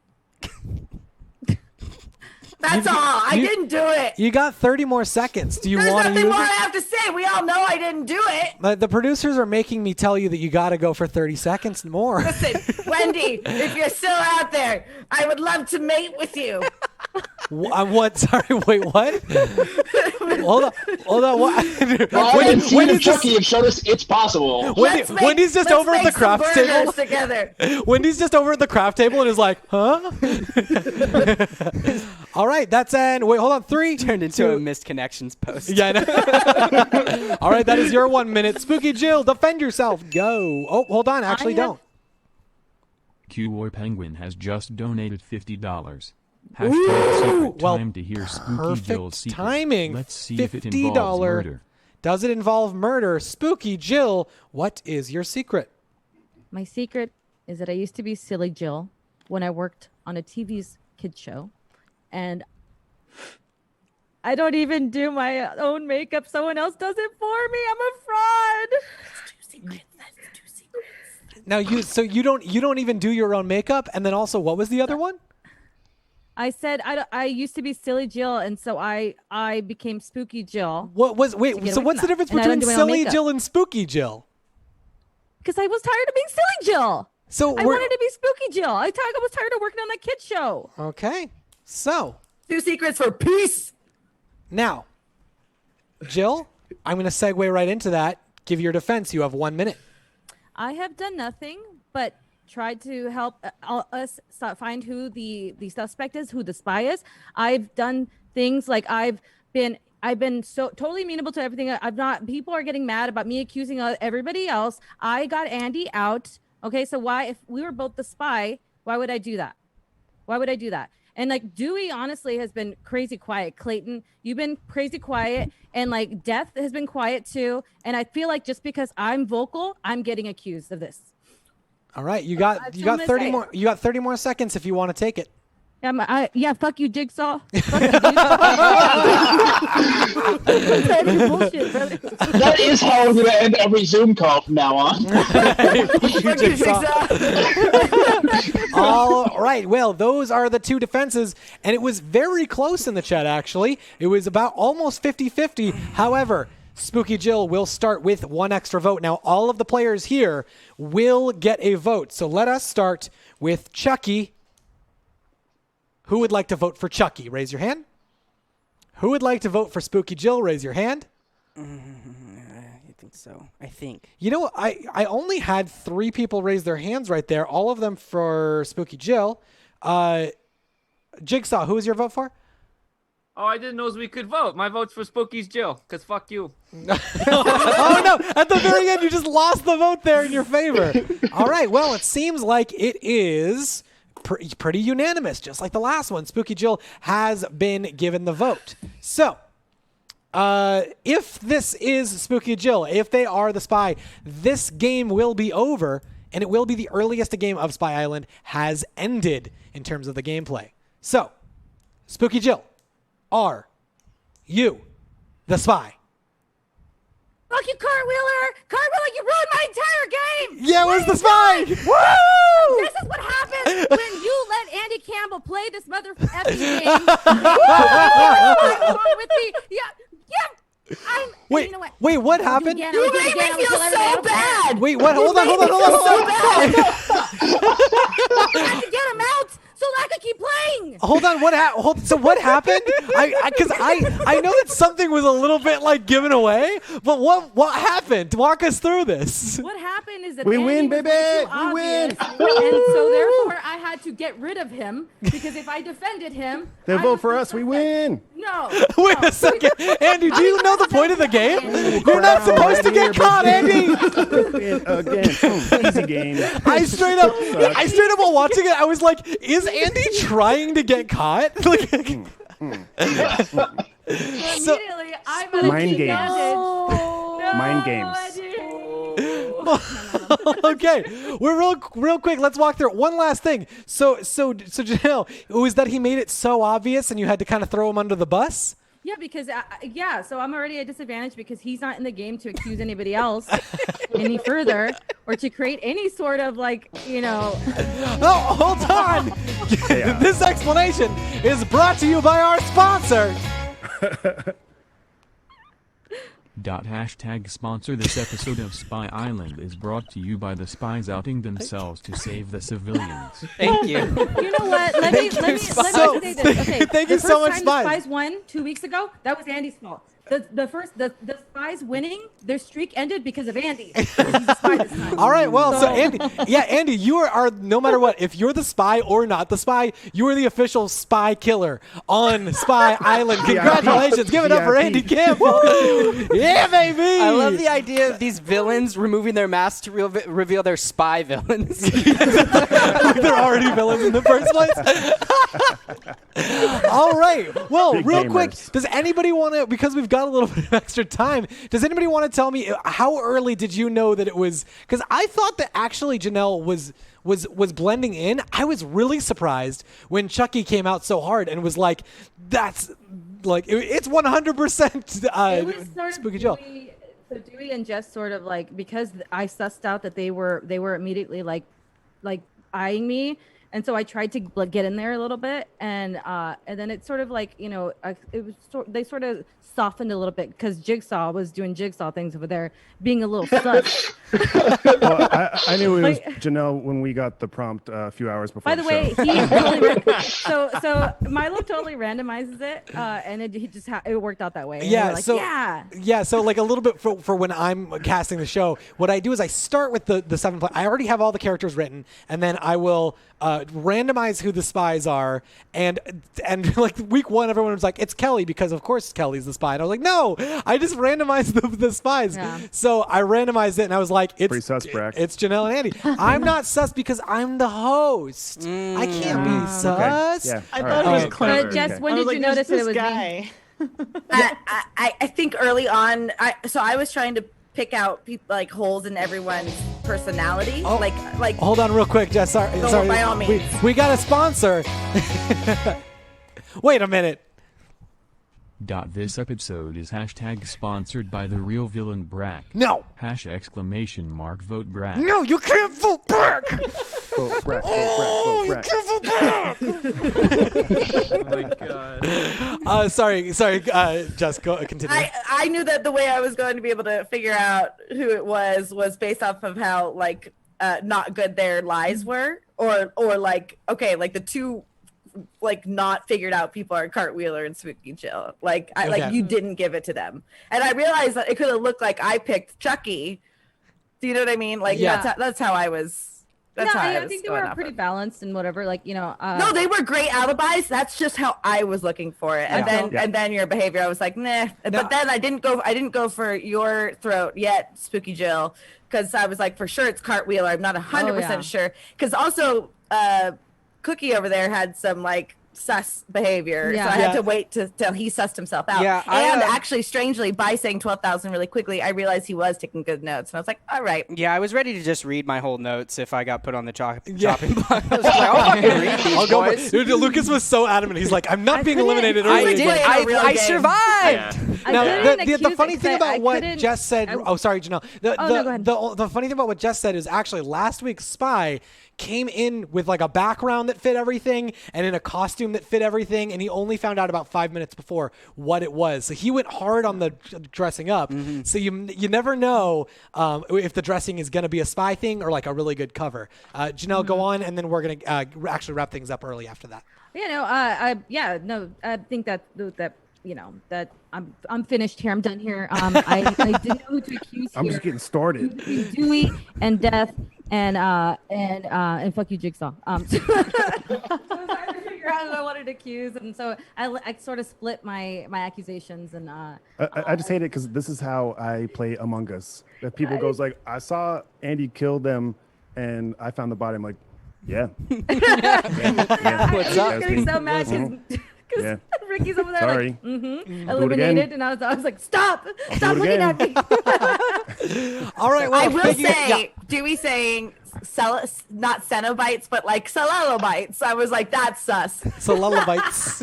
That's all. I didn't do it. You got 30 more seconds. Do you There's want to nothing use more I it? have to say. We all know I didn't do it. The producers are making me tell you that you got to go for 30 seconds more. Listen, Wendy, if you're still out there, I would love to mate with you. What? Sorry, wait, what? Hold on. What? Well, I can see Wendy's if Chucky have showed us it's possible. Wendy's just over at the craft table. Together. Wendy's just over at the craft table and is like, huh? All right, that's an. Wait, hold on. 3 Turned into a missed connections post. Yeah, I know. All right, that is your 1 minute. Spooky Jill, defend yourself. Go. Oh, hold on. Actually, don't. Q-Boy Penguin has just donated $50. Hashtag secret Well, time to hear Spooky Jill's Perfect secret. timing. Let's see if it involves $50. murder. Does it involve murder? Spooky Jill, what is your secret? My secret is that I used to be Silly Jill when I worked on a TV's kids show, and I don't even do my own makeup. Someone else does it for me. I'm a fraud. That's 2 secrets. That's 2 secrets. Now you don't even do your own makeup, and then also what was the other one? I said I used to be Silly Jill, and so I became Spooky Jill. What was to wait? get So away what's the from that. difference And I don't between do my own Silly makeup. Jill and Spooky Jill? Because I was tired of being Silly Jill. So I wanted to be Spooky Jill. I was tired of working on that kid show. Okay. So 2 secrets for peace. now, Jill, I'm going to segue right into that. Give your defense. You have 1 minute. I have done nothing but tried to help us find who the suspect is, who the spy is. I've done things like I've been so totally amenable to everything. People are getting mad about me accusing everybody else. I got Andy out. Okay, so why, if we were both the spy, why would I do that? Why would I do that? And like Dewey honestly has been crazy quiet. Clayton, you've been crazy quiet, and like Death has been quiet too. And I feel like just because I'm vocal, I'm getting accused of this. All right, you got 30 more. You got 30 more seconds if you want to take it. Yeah, fuck you, Jigsaw. Fuck you, dude. Bullshit, bro. That is how I'm going to end every Zoom call from now on. You Jigsaw. All right. Well, those are the 2 defenses, and it was very close in the chat, actually. It was about almost 50-50. However, Spooky Jill will start with 1 extra vote. Now, all of the players here will get a vote. So let us start with Chucky. Who would like to vote for Chucky? Raise your hand. Who would like to vote for Spooky Jill? Raise your hand. I think so. I think. You know, I only had 3 people raise their hands right there, all of them for Spooky Jill. Jigsaw, who is your vote for? Oh, I didn't know we could vote. My vote's for Spooky's Jill, because fuck you. Oh, no. At the very end, you just lost the vote there in your favor. All right. Well, it seems like it is pretty unanimous, just like the last one. Spooky Jill has been given the vote. So, if this is Spooky Jill, if they are the spy, this game will be over, and it will be the earliest a game of Spy Island has ended in terms of the gameplay. So, Spooky Jill, are you the spy? Fuck you, Cartwheeler! Cartwheeler, you ruined my entire game! Yeah, it was the spy! Woo! This is what happens when you let Andy Campbell play this mother effing game. With me. Wait, you know what? wait, what happened? You You make me feel so bad. Wait, what? Hold on. So bad. I had to get him out so that I could keep playing. Hold on, so what happened? I know that something was a little bit like given away, but what happened? Walk us through this. What happened is that We Andy win, was baby! way too We win! obvious, and so therefore I had to get rid of him because if I defended him, They I vote was for the us. We suspect. win. No. Wait no. a second, Andy. Do you know the point of the game? You're not Crown supposed to right get here, caught, baby. Andy. Again, easy game. I straight up while watching it, I was like, "Is Andy trying to get caught?" Like, So immediately I'm at a Mind games. disadvantage. No, Mind games. I didn't. Okay, we're real quick. Let's walk through it. One last thing. So Janelle, it was that he made it so obvious, and you had to kind of throw him under the bus. Yeah, because so I'm already at a disadvantage because he's not in the game to accuse anybody else any further or to create any sort of Oh, hold on. This explanation is brought to you by our sponsor. #sponsor. This episode of Spy Island is brought to you by the spies outing themselves to save the civilians. Thank you. You know what? Let me say this. Okay. Thank you the so much, first time Spies. the Spies won 2 weeks ago. That was Andy's fault. The Spies winning, their streak ended because of Andy. Because he's a spy this time. All right, well, so Andy, you are no matter what, if you're the spy or not the spy, you are the official spy killer on Spy Island. Congratulations. Give it up for Andy Campbell. Yeah, baby. I love the idea of these villains removing their masks to reveal their spy villains. Like they're already villains in the first place. All right. Well, Big real quick, gamers. does anybody want to, because we've got a little bit of extra time, does anybody want to tell me how early did you know that it was, because I thought that actually Janelle was blending in. I was really surprised when Chucky came out so hard and was like, that's like, it's 100% It was sort of Spooky Jill. So Dewey and Jess sort of like, because I sussed out that they were immediately like eyeing me. And so I tried to get in there a little bit, and then it sort of like, it was they sort of softened a little bit because Jigsaw was doing Jigsaw things over there, being a little sus. Well, I knew it was Like- Janelle when we got the prompt a few hours before. By the way, show. he totally so Milo totally randomizes it, and it worked out that way. And we Yeah, were like, so yeah. so like a little bit for when I'm casting the show, what I do is I start with the 7 play. I already have all the characters written, and then I will randomize who the spies are, and like week 1, everyone was like, it's Kelly because of course Kelly's the spy, and I was like, no, I just randomized the spies. Yeah. So I randomized it, and I was like, Pretty sus, Brack. it's Janelle and Andy. I'm not sus because I'm the host. I can't be sus. Yeah. I all thought right. it was Okay. clever. But Jess, when I did was you like, notice that "Who's it was this me? guy?" I think early on, I was trying to pick out people like holes in everyone's personality, Oh. like Hold on real quick, Jess. Sorry. by all means. We got a sponsor. Wait a minute. This episode is #sponsored by the real villain Brack. No. !vote Brack. No, you can't vote back. Vote Brack, vote Brack, vote Brack. Oh my god. Sorry, Jess, continue. I knew that the way I was going to be able to figure out who it was based off of how like not good their lies were, or like okay, like the two like not figured out people are Cartwheeler and Spooky Jill. Like Okay. you didn't give it to them, and I realized that it could have looked like I picked Chucky. Do you know what I mean? Like Yeah. that's how I was. That's how I was think they going were off pretty of. balanced and whatever. Like No, they were great alibis. That's just how I was looking for it. And Yeah. then and then your behavior, I was like, nah. But then I didn't go for your throat yet, Spooky Jill, because I was like, for sure it's Cartwheeler. I'm not 100% Oh, yeah. sure. Because also Cookie over there had some like sus behavior, Yeah. so I had Yeah. to wait till he sussed himself out. Yeah, and I, actually, strangely, by saying 12,000 really quickly, I realized he was taking good notes, and I was like, all right. Yeah, I was ready to just read my whole notes if I got put on the chopping Yeah. block. I was like, I'll fucking read these I'll go. boys. Dude, Lucas was so adamant. He's like, I'm not being couldn't- eliminated I early I did. again. Playing a real I game. survived. Yeah. Now, couldn't the accuse funny it thing 'cause about I what couldn't- Jess said. Oh, sorry, Janelle. no, go ahead. The funny thing about what Jess said is actually last week's spy came in with like a background that fit everything and in a costume that fit everything, and he only found out about 5 minutes before what it was. So he went hard on the dressing up. So you never know if the dressing is going to be a spy thing or like a really good cover. Janelle, go on, and then we're going to actually wrap things up early after that. I think that that I'm finished here. I'm done here. I didn't know who to accuse I'm here. just getting started. Between Dewey and Death and fuck you, Jigsaw. So I was trying to figure out who I wanted to accuse, and so I sort of split my accusations, and I just hate it because this is how I play Among Us. If people goes like, I saw Andy kill them, and I found the body. I'm like, yeah. What's up? I'm getting so mad because Yeah. Ricky's over there Sorry. like again. eliminated, and I was like, stop do it looking at me. All right. Well, I will thank you- say, Dewey saying not Cenobites, but like Cellulobites. I was like, that's sus. So lullabites.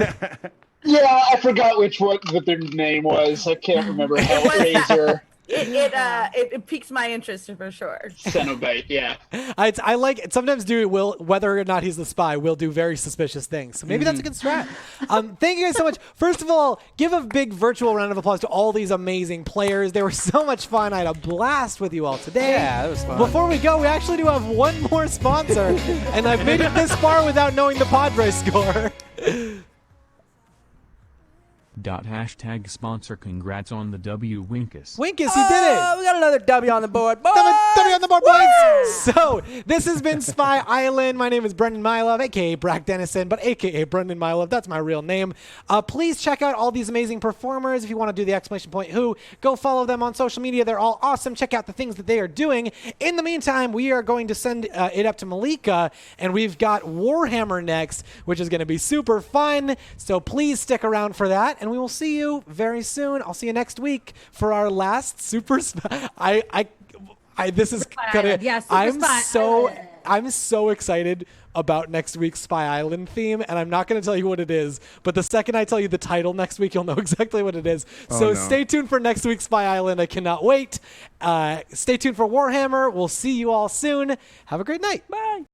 Yeah, I forgot what their name was. I can't remember. Hellraiser, It piques my interest for sure. Cenobite. Yeah. I like it. Sometimes Dewey will, whether or not he's the spy, will do very suspicious things. So maybe that's a good strat. Thank you guys so much. First of all, give a big virtual round of applause to all these amazing players. They were so much fun. I had a blast with you all today. Yeah, that was fun. Before we go, we actually do have one more sponsor, and I've made it this far without knowing the Padre score. Hashtag sponsor congrats on the W Winkus. Winkus, you did it. We got another W on the board. Boys! W on the board, boys! So, this has been Spy Island. My name is Brendan Mylove, a.k.a. Brack Dennison, but a.k.a. Brendan Mylove. That's my real name. Please check out all these amazing performers. If you want to do the exclamation point who, go follow them on social media. They're all awesome. Check out the things that they are doing. In the meantime, we are going to send it up to Malika, and we've got Warhammer next, which is going to be super fun. So, please stick around for that, and we will see you very soon. I'll see you next week for our last Super Spy. This is gonna. Island. Yeah, Super Spy I'm so excited about next week's Spy Island theme, and I'm not going to tell you what it is, but the second I tell you the title next week, you'll know exactly what it is. So no. stay tuned for next week's Spy Island. I cannot wait. Stay tuned for Warhammer. We'll see you all soon. Have a great night. Bye.